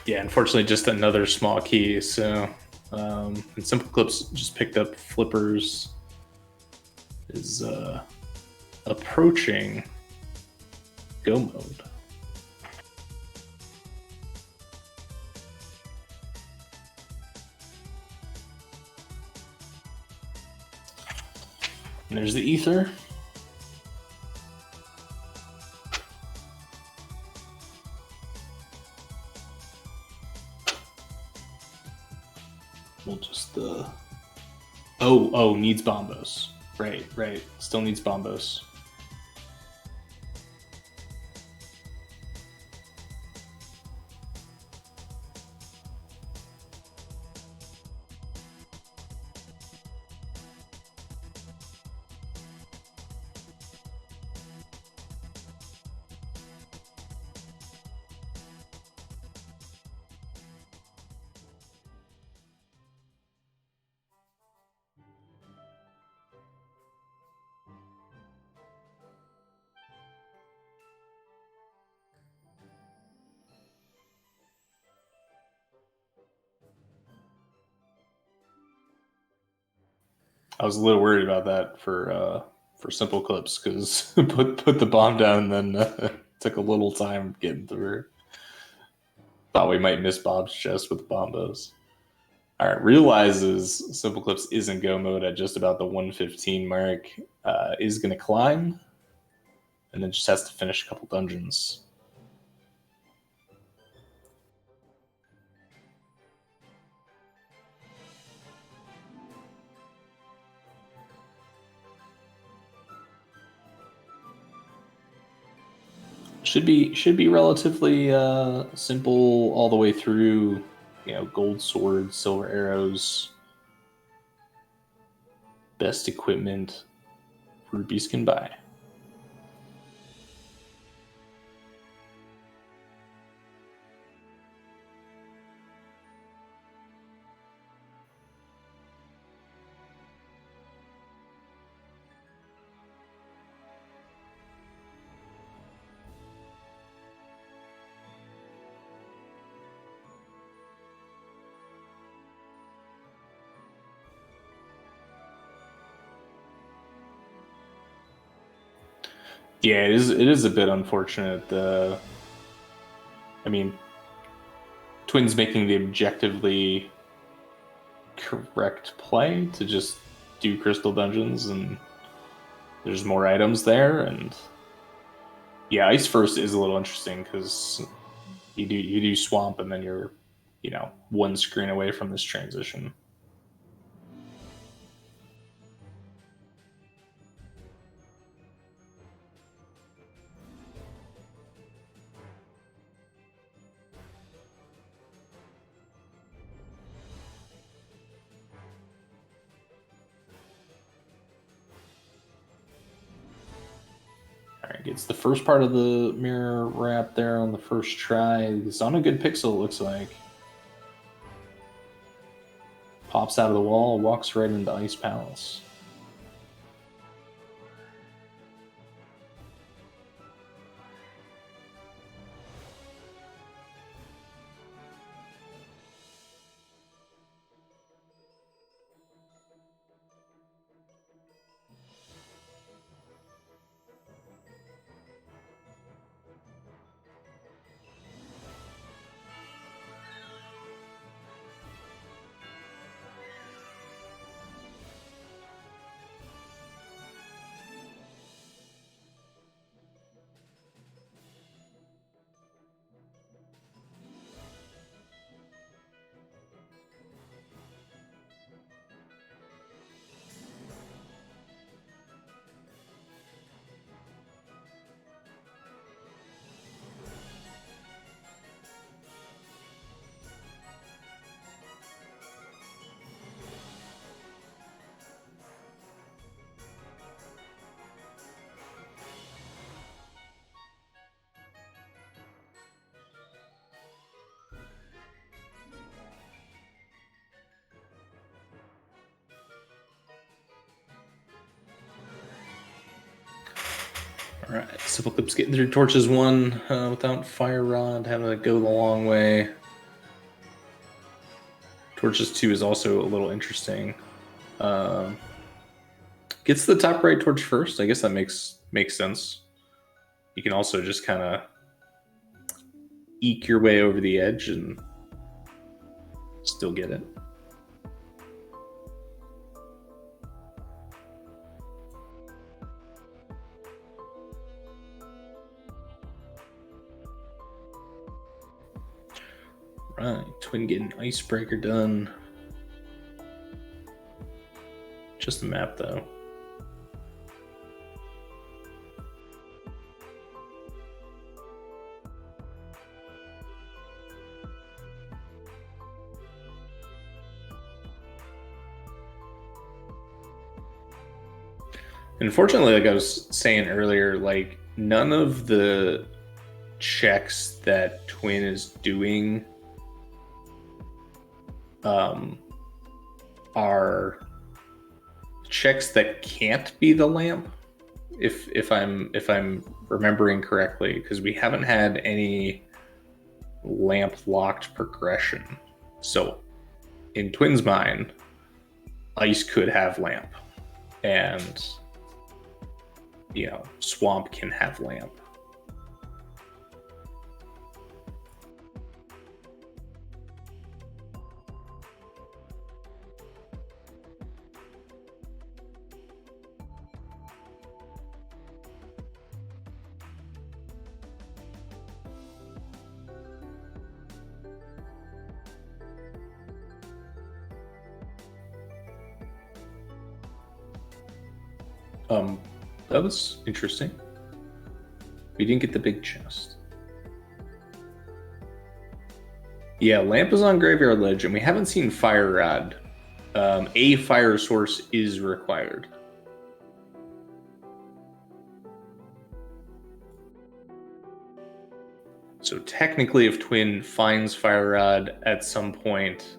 Yeah, unfortunately, just another small key. So, and SimpleClips just picked up Flippers. Is approaching go mode. And there's the ether. We'll just oh, needs bombos. Right. Still needs bombos. I was a little worried about that for SimpleClips because put the bomb down and then took a little time getting through. Thought we might miss Bob's chest with bombos. All right, realizes SimpleClips is in go mode at just about the 115 mark. Is going to climb, and then just has to finish a couple dungeons. Should be relatively simple all the way through. You know, gold swords, silver arrows, best equipment rupees can buy. Yeah, it is a bit unfortunate. I mean, Twins making the objectively correct play to just do crystal dungeons, and there's more items there. And yeah, Ice First is a little interesting because You do swamp, and then you're, one screen away from this transition. All right, gets the first part of the mirror wrap there on the first try. It's on a good pixel, it looks like. Pops out of the wall, walks right into Ice Palace. All right, SimpleClips getting through Torches 1 without Fire Rod, having to go the long way. Torches 2 is also a little interesting. Gets the top right torch first. I guess that makes sense. You can also just kind of eke your way over the edge and still get it. Right, Twin getting Icebreaker done. Just the map, though. Unfortunately, like I was saying earlier, like none of the checks that Twin is doing are checks that can't be the lamp, if I'm remembering correctly, because we haven't had any lamp locked progression. So in Twin's mind, Ice could have lamp, and Swamp can have lamp. That was interesting. We didn't get the big chest. Yeah, lamp is on Graveyard Ledge, and we haven't seen Fire Rod. A fire source is required. So technically, if Twin finds Fire Rod at some point,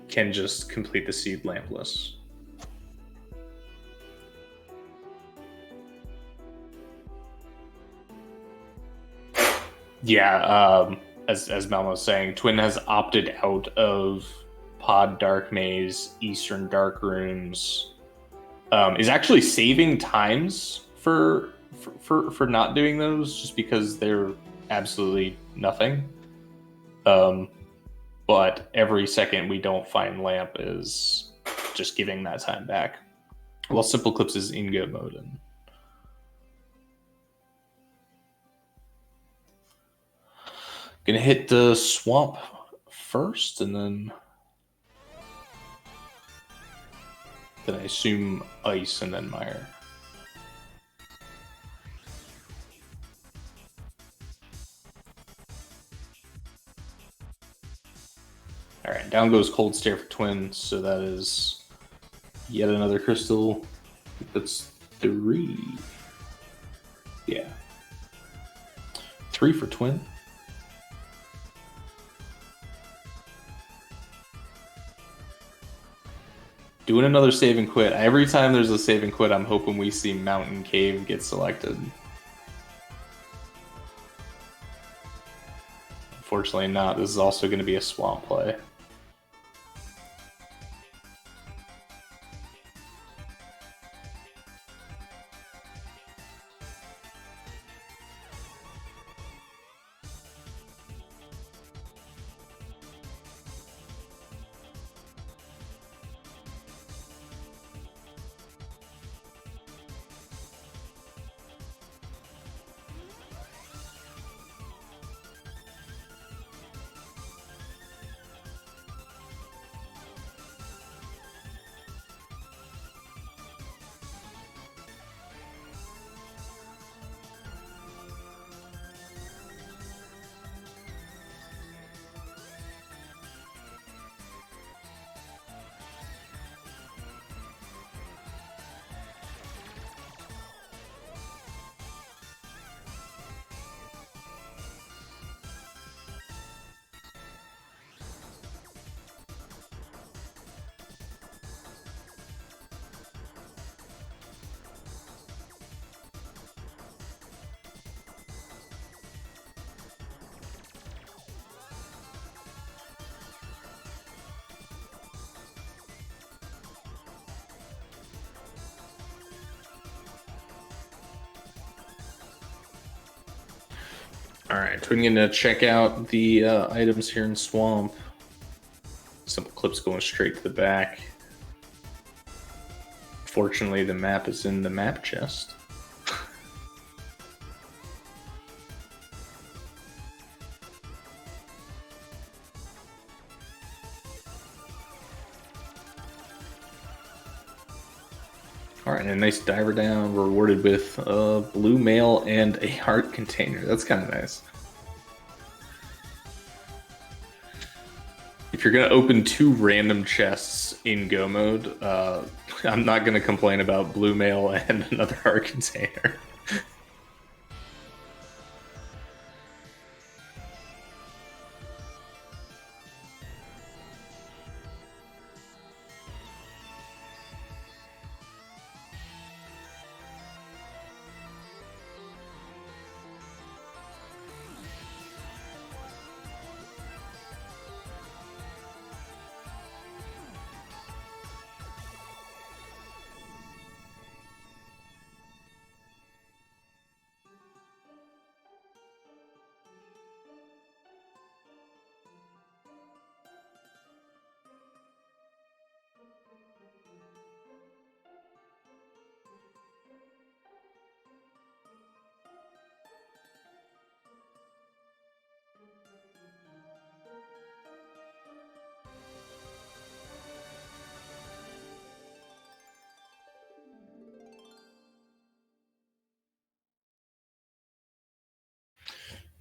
can just complete the seed lampless. Yeah, as Malmo was saying, Twin has opted out of Pod Dark Maze, Eastern Dark Rooms. Is actually saving times for not doing those, just because they're absolutely nothing. But every second we don't find lamp is just giving that time back. Well, SimpleClips is in go mode, and Gonna hit the swamp first, and then I assume ice and then mire. Alright, down goes Cold Stare for Twin, so that is yet another crystal. That's 3. Yeah. 3 for Twin. Doing another save and quit. Every time there's a save and quit, I'm hoping we see Mountain Cave get selected. Unfortunately not. This is also going to be a swamp play. Alright, we're going to check out the items here in Swamp. SimpleClips going straight to the back. Fortunately, the map is in the map chest. Alright, a nice diver down, rewarded with a blue mail and a heart container. That's kind of nice. If you're going to open 2 random chests in Go mode, I'm not going to complain about blue mail and another heart container.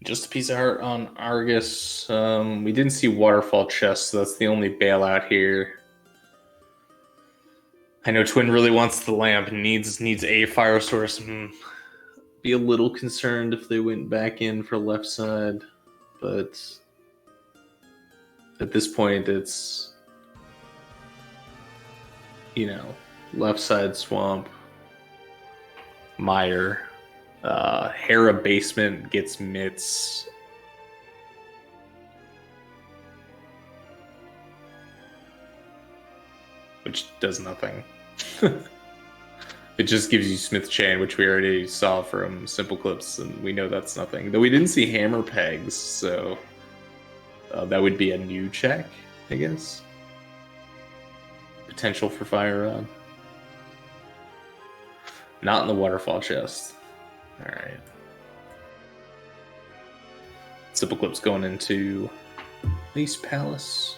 Just a piece of heart on Argus. We didn't see waterfall chests, so that's the only bailout here. I know Twin really wants the lamp, needs a fire source. Be a little concerned if they went back in for left side, but at this point it's, you know, left side swamp, mire. Hera basement gets mitts. Which does nothing. It just gives you Smith Chain, which we already saw from SimpleClips, and we know that's nothing. Though we didn't see hammer pegs, so that would be a new check, I guess. Potential for fire rod. Not in the waterfall chest. Alright. SimpleClips going into Ice Palace.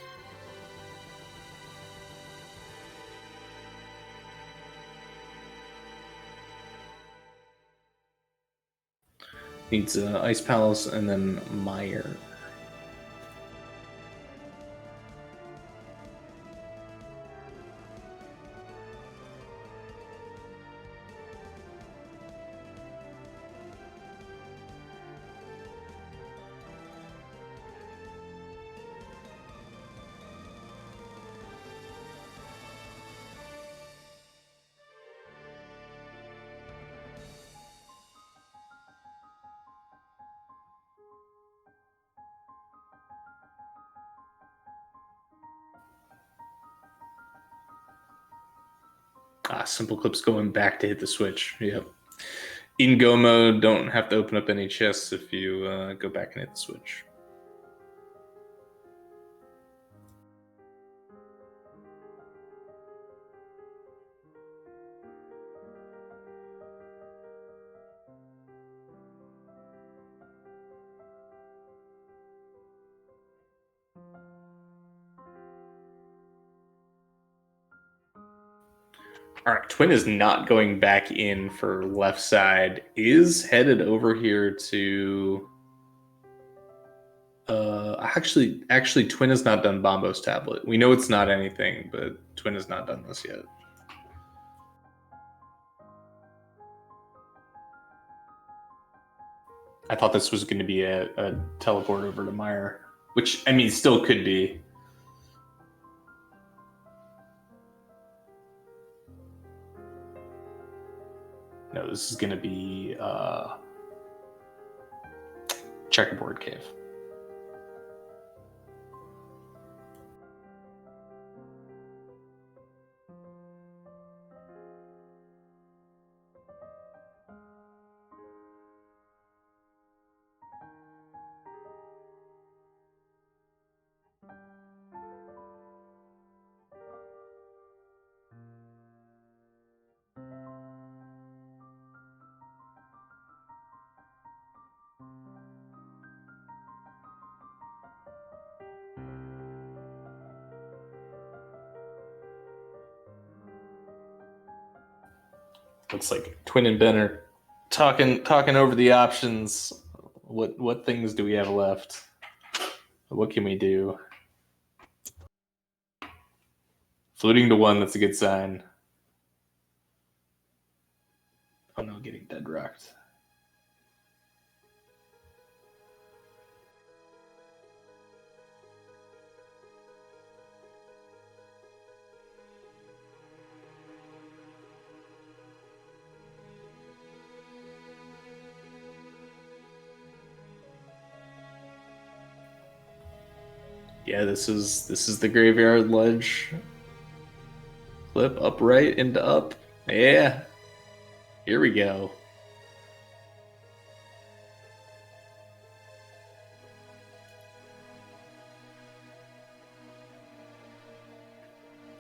Needs Ice Palace and then Mire. SimpleClips going back to hit the switch. Yep. In go mode, don't have to open up any chests if you go back and hit the switch. All right, Twin is not going back in for left side. Is headed over here to. Actually, Twin has not done Bombo's tablet. We know it's not anything, but Twin has not done this yet. I thought this was going to be a teleport over to Mire, which I mean still could be. No, this is going to be Checkerboard Cave. Looks like Twin and Ben are talking over the options. What things do we have left? What can we do? Floating to 1, that's a good sign. Oh no, getting dead rocked. Yeah, this is the graveyard ledge. Flip upright into up. Yeah. Here we go.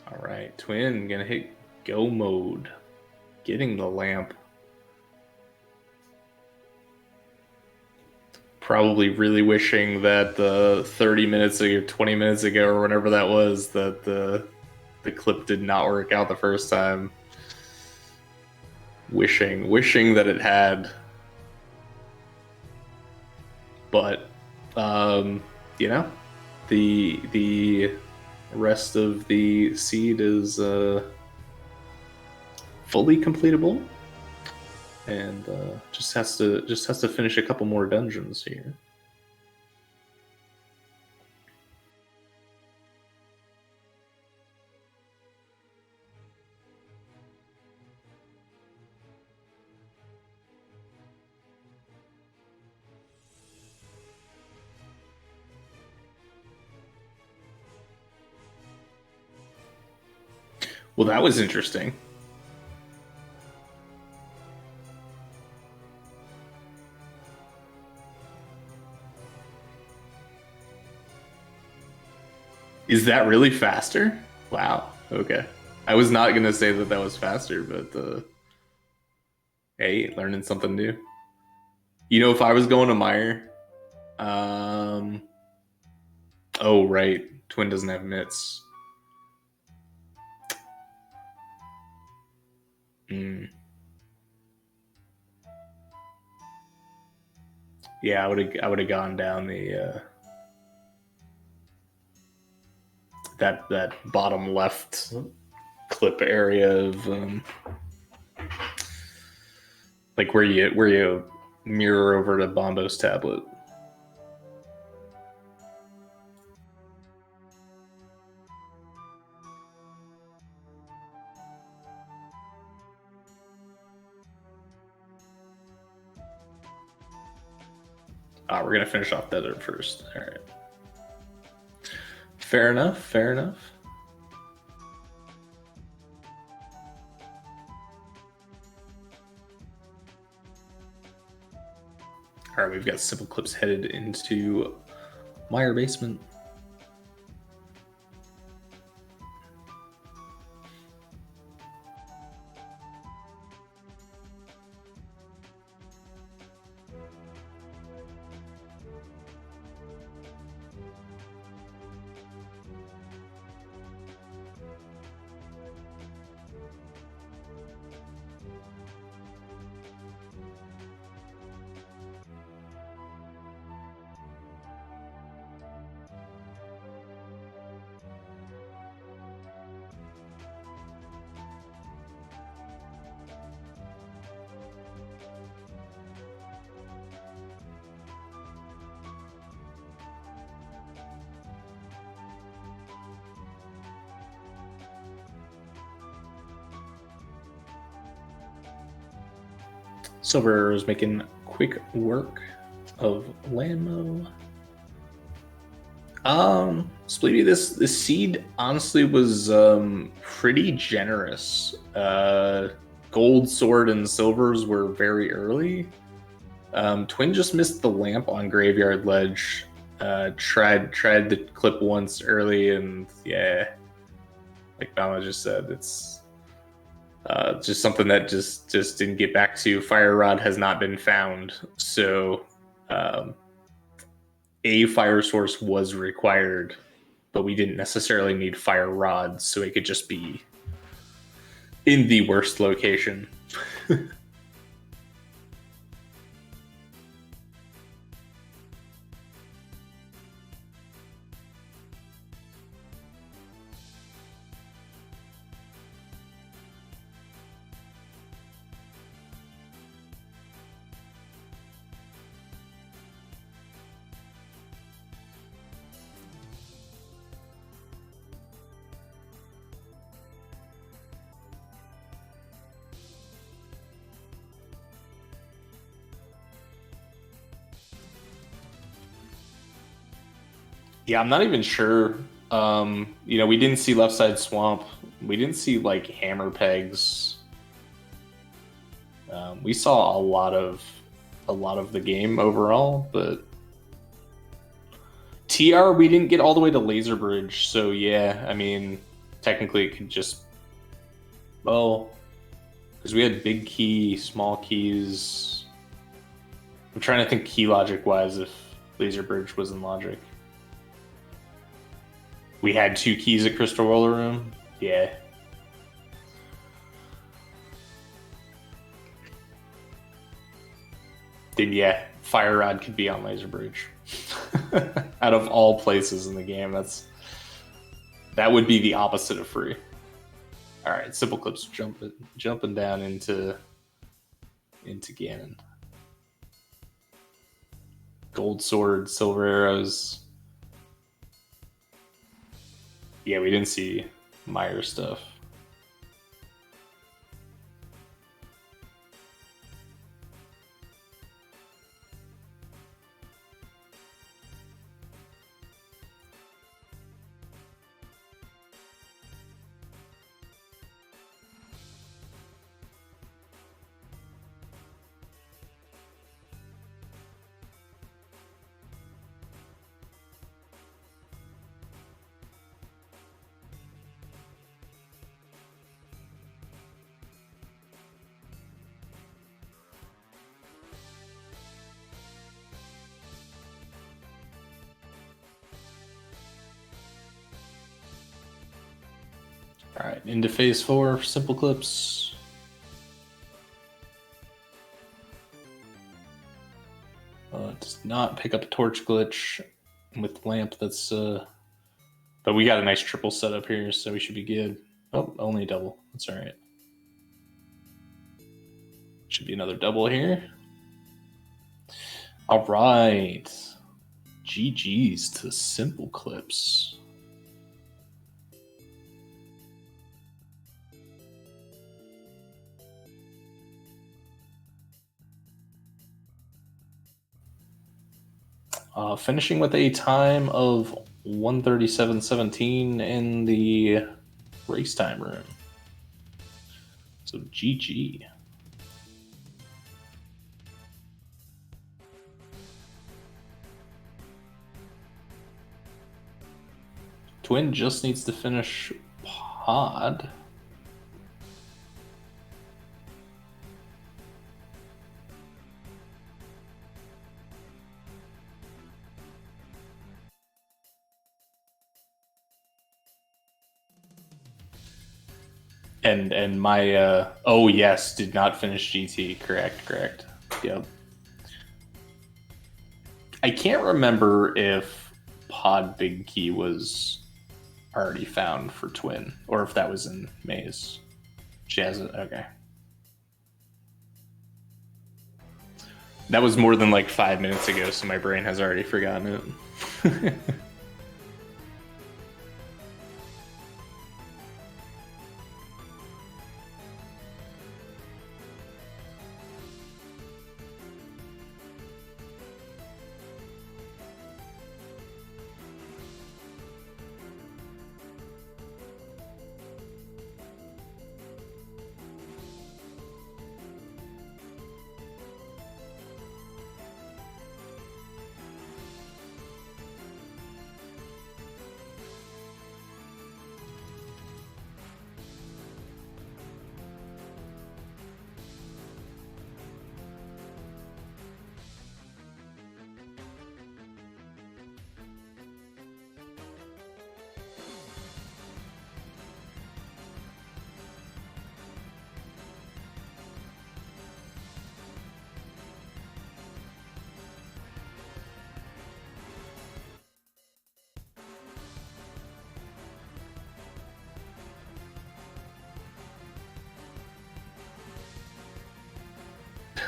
All right, Twin gonna hit go mode. Getting the lamp. Probably really wishing that the 30 minutes ago, 20 minutes ago, or whenever that was, that the clip did not work out the first time. Wishing that it had. But you know, the rest of the seed is fully completable. And just has to finish a couple more dungeons here. Well, that was interesting. Is that really faster? Wow. Okay. I was not going to say that was faster, but hey, learning something new. You know, if I was going to Mire Oh, right. Twin doesn't have mitts. Yeah, I would have gone down the that bottom left clip area of like where you mirror over to Bombo's tablet. We're gonna finish off Desert first. All right. Fair enough. Fair enough. All right, we've got SimpleClips headed into Mire Basement. Silver Arrow is making quick work of Landmo. Spleety, this seed honestly was pretty generous. Gold, sword, and silvers were very early. Twin just missed the lamp on Graveyard Ledge. Tried to clip once early, and yeah, like Bama just said, it's just something that just didn't get back to. Fire Rod has not been found, so a fire source was required, but we didn't necessarily need fire rods, so it could just be in the worst location. Yeah, I'm not even sure. We didn't see Left Side Swamp. We didn't see like hammer pegs. We saw a lot of the game overall, but TR we didn't get all the way to Laser Bridge. So yeah, I mean, technically it could just because we had big key, small keys. I'm trying to think key logic wise if Laser Bridge was in logic. We had 2 keys at Crystal Roller Room. Yeah. Then yeah, Fire Rod could be on Laser Bridge. Out of all places in the game, that would be the opposite of free. All right, SimpleClips jumping down into Ganon. Gold sword, silver arrows. Yeah, we didn't see Mire stuff. All right, into phase 4 for SimpleClips. It does not pick up a torch glitch with lamp. That's but we got a nice triple setup here, so we should be good. Oh, only a double. That's all right. Should be another double here. All right. GG's to SimpleClips. Finishing with a time of 1:37:17 in the race time room. So GG. Twin just needs to finish pod. And my oh yes, did not finish GT. Correct. Yep. I can't remember if pod big key was already found for Twin, or if that was in Maze. She has it. Okay. That was more than like 5 minutes ago, so my brain has already forgotten it.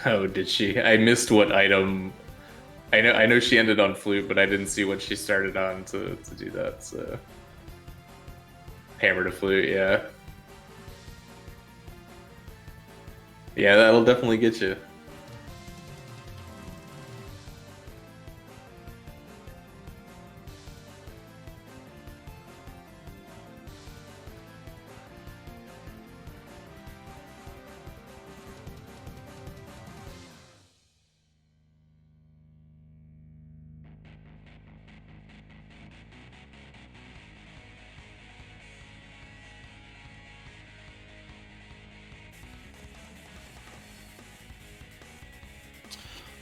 Oh, did she? I missed what item. I know she ended on flute, but I didn't see what she started on to do that. So hammer to flute, yeah. Yeah, that'll definitely get you.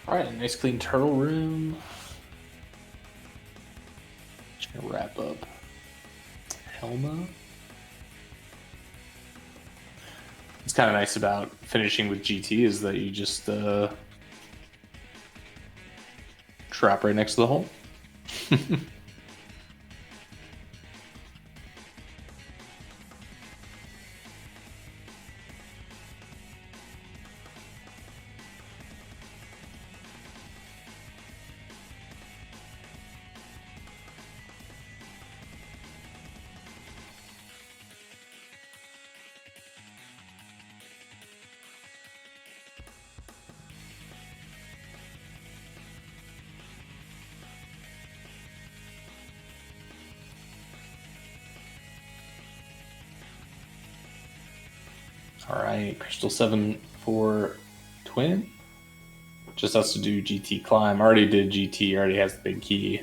All right, nice clean turtle room. Just gonna wrap up Helma. What's kind of nice about finishing with GT is that you just drop right next to the hole. All right, Crystal 7 for Twin. Just has to do GT climb. Already did GT, already has the big key.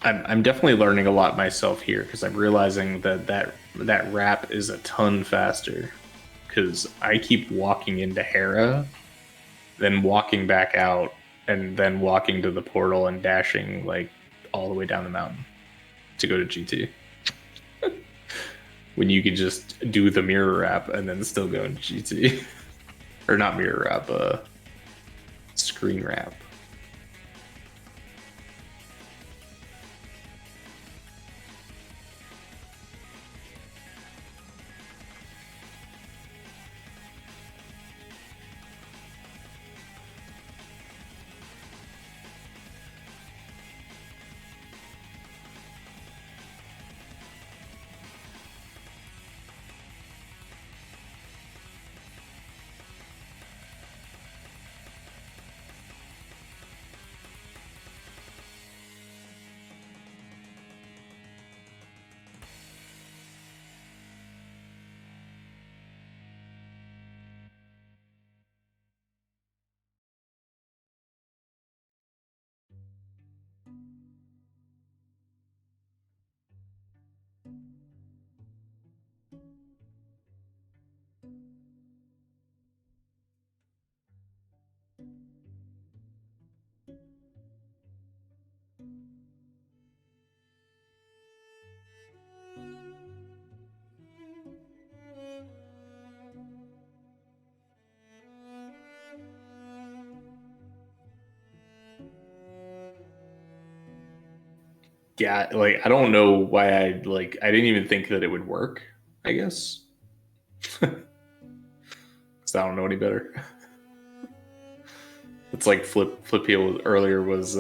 I'm definitely learning a lot myself here because I'm realizing that wrap is a ton faster. Because I keep walking into Hera, then walking back out, and then walking to the portal and dashing like all the way down the mountain to go to GT. When you could just do the mirror wrap and then still go into GT, or not mirror wrap, screen wrap. Yeah, like I don't know why I didn't even think that it would work. I guess because I don't know any better. It's like Flip Heel earlier was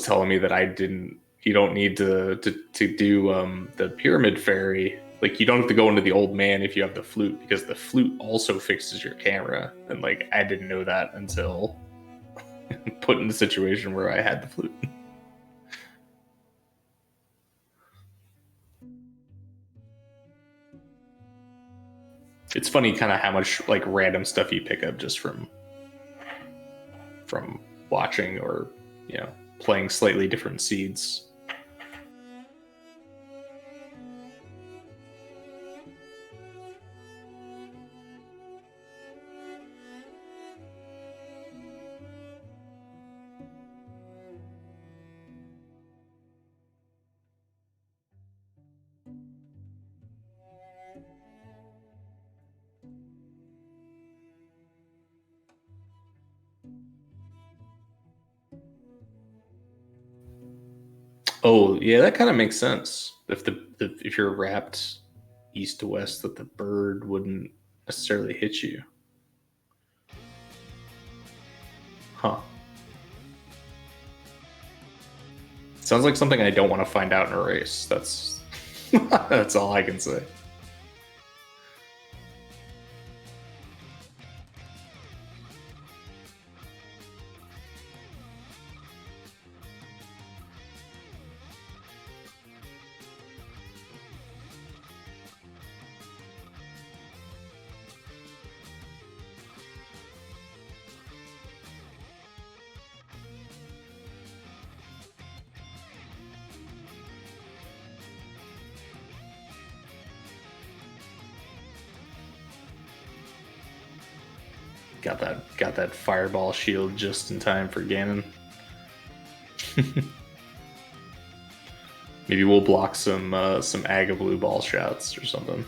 telling me that I didn't. You don't need to do the pyramid fairy. Like you don't have to go into the old man if you have the flute because the flute also fixes your camera. And like I didn't know that until put in the situation where I had the flute. It's funny kind of how much like random stuff you pick up just from watching or playing slightly different seeds. Oh yeah, that kind of makes sense. If you're wrapped east to west, that the bird wouldn't necessarily hit you, huh? Sounds like something I don't want to find out in a race. That's that's all I can say. Got that fireball shield just in time for Ganon. Maybe we'll block some Aga Blue ball shots or something.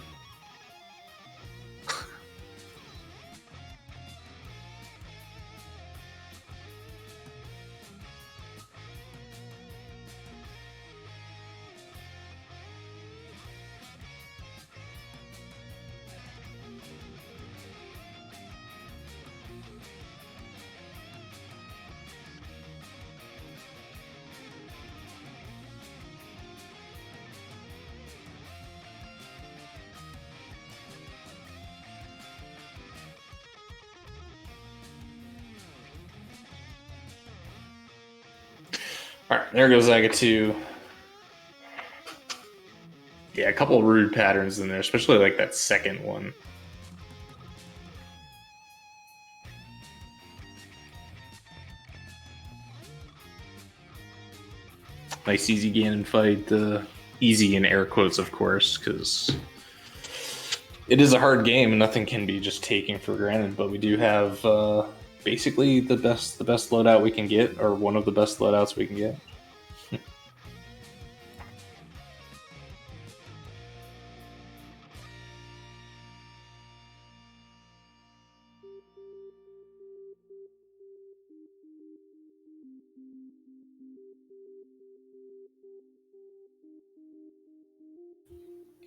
All right, there goes Aga 2. Yeah, a couple rude patterns in there, especially like that second one. nice easy Ganon fight. Easy in air quotes, of course, because it is a hard game and nothing can be just taken for granted. But we do have basically the best loadout we can get, or one of the best loadouts we can get.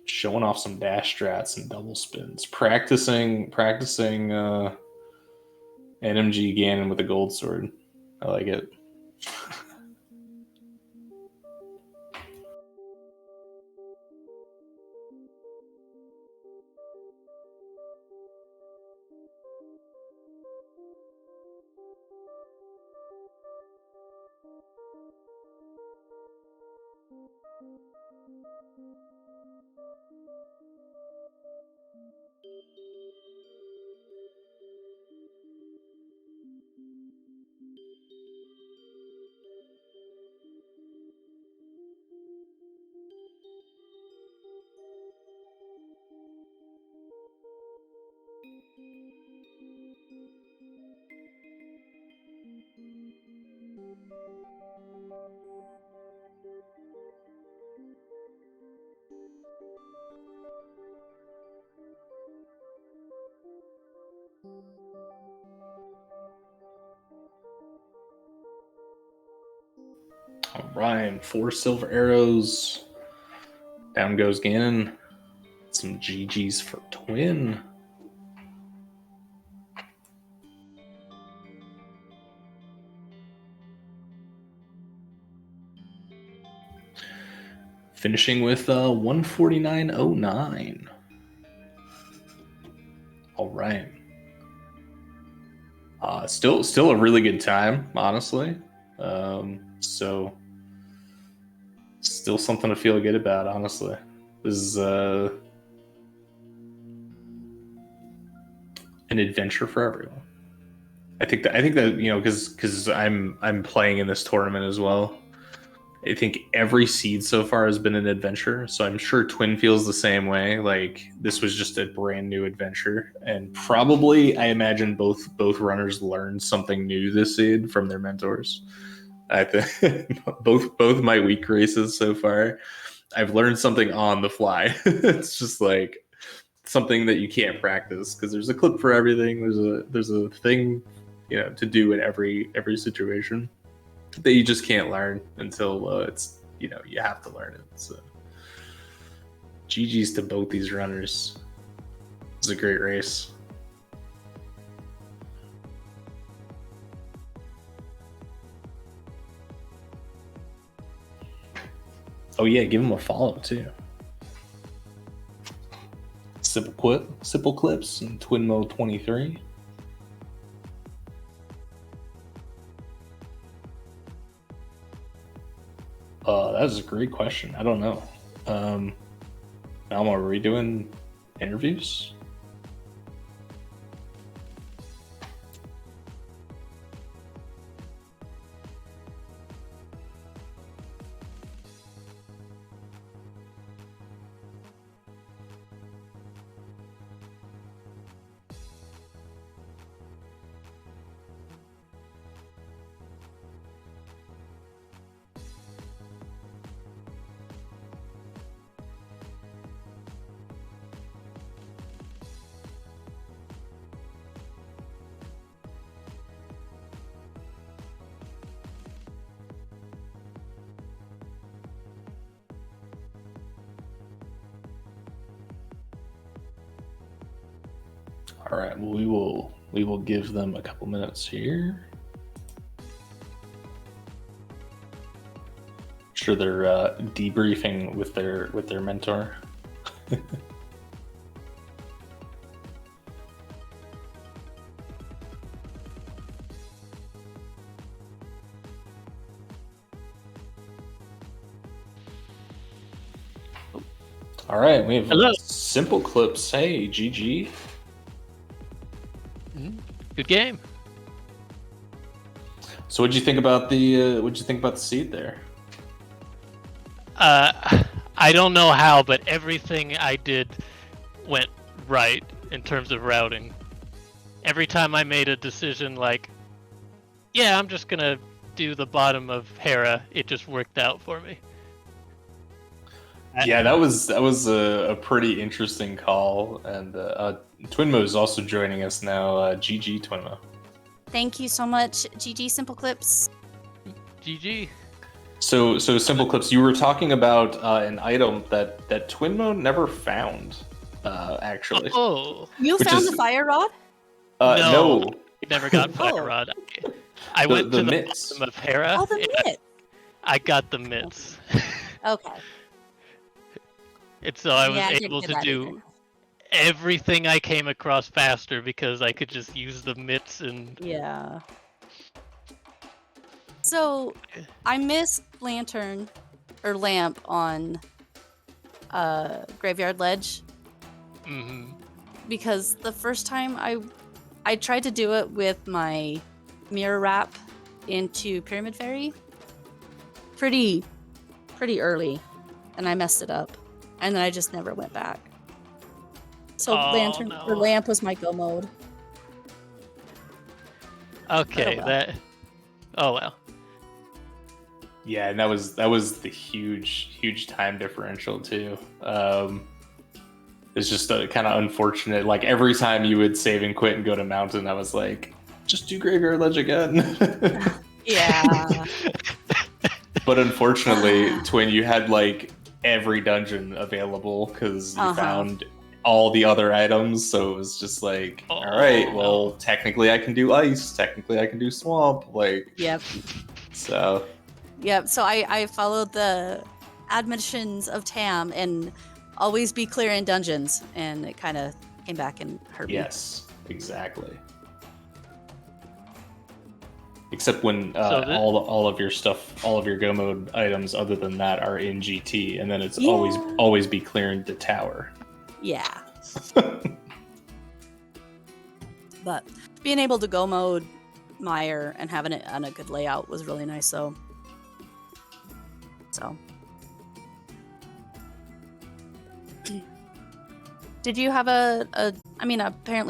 Showing off some dash strats and double spins, practicing NMG Ganon with a gold sword. I like it. All right, 4 silver arrows. Down goes Ganon. Some GGs for Twin. Finishing with 149.09. All right. Still a really good time, honestly. So still something to feel good about, honestly. This is an adventure for everyone. I think that because I'm playing in this tournament as well. I think every seed so far has been an adventure, so I'm sure Twin feels the same way. Like, this was just a brand new adventure, and probably I imagine both runners learned something new this seed from their mentors. I think both my week races so far, I've learned something on the fly. It's just like something that you can't practice because there's a clip for everything. There's a thing, to do in every situation that you just can't learn until it's you have to learn it. So GG's to both these runners. It was a great race. Oh yeah, give him a follow too. SimpleClips and Twinmo23. That was a great question. I don't know. Now are we doing interviews? All right, well, we will give them a couple minutes here. I'm sure they're debriefing with their mentor. All right, we have SimpleClips. Hey, GG. Good game. So, what'd you think about the seed there? I don't know how, but everything I did went right in terms of routing. Every time I made a decision like, yeah, I'm just gonna do the bottom of Hera, it just worked out for me. Yeah, that was a pretty interesting call, and Twinmo is also joining us now. GG Twinmo. Thank you so much, GG SimpleClips. GG. So SimpleClips, you were talking about an item that Twinmo never found, actually. Oh. You Which found is- the fire rod? No. I never got Fire Rod. I went the to the mitts. bottom of Hera. Oh, the and mitt. I got the mitts. Okay. And so I was Yeah, I didn't able get to that do either. everything I came across faster because I could just use the mitts and Yeah. So, I missed lantern or lamp on Graveyard Ledge because the first time I tried to do it with my mirror wrap into Pyramid Fairy pretty early, and I messed it up, and then I just never went back. So lantern or lamp was my go mode. Okay, well. that. Oh well. Yeah, and that was the huge time differential too. It's just kind of unfortunate. Like every time you would save and quit and go to mountain, I was like, just do Graveyard Ledge again. Yeah. But unfortunately, Twin, you had like every dungeon available because you found all the other items. So it was just like, all right, well, technically I can do ice. Technically I can do swamp. Like, Yep. So. Yep. So I followed the admonitions of Tam and always be clear in dungeons, and it kind of came back and hurt me. Yes, exactly. Except when all of your stuff, all of your go mode items, other than that, are in GT, and then it's always be clearing the tower. Yeah. But being able to go mode Mire and having it on a good layout was really nice. So. Did you have I mean, apparently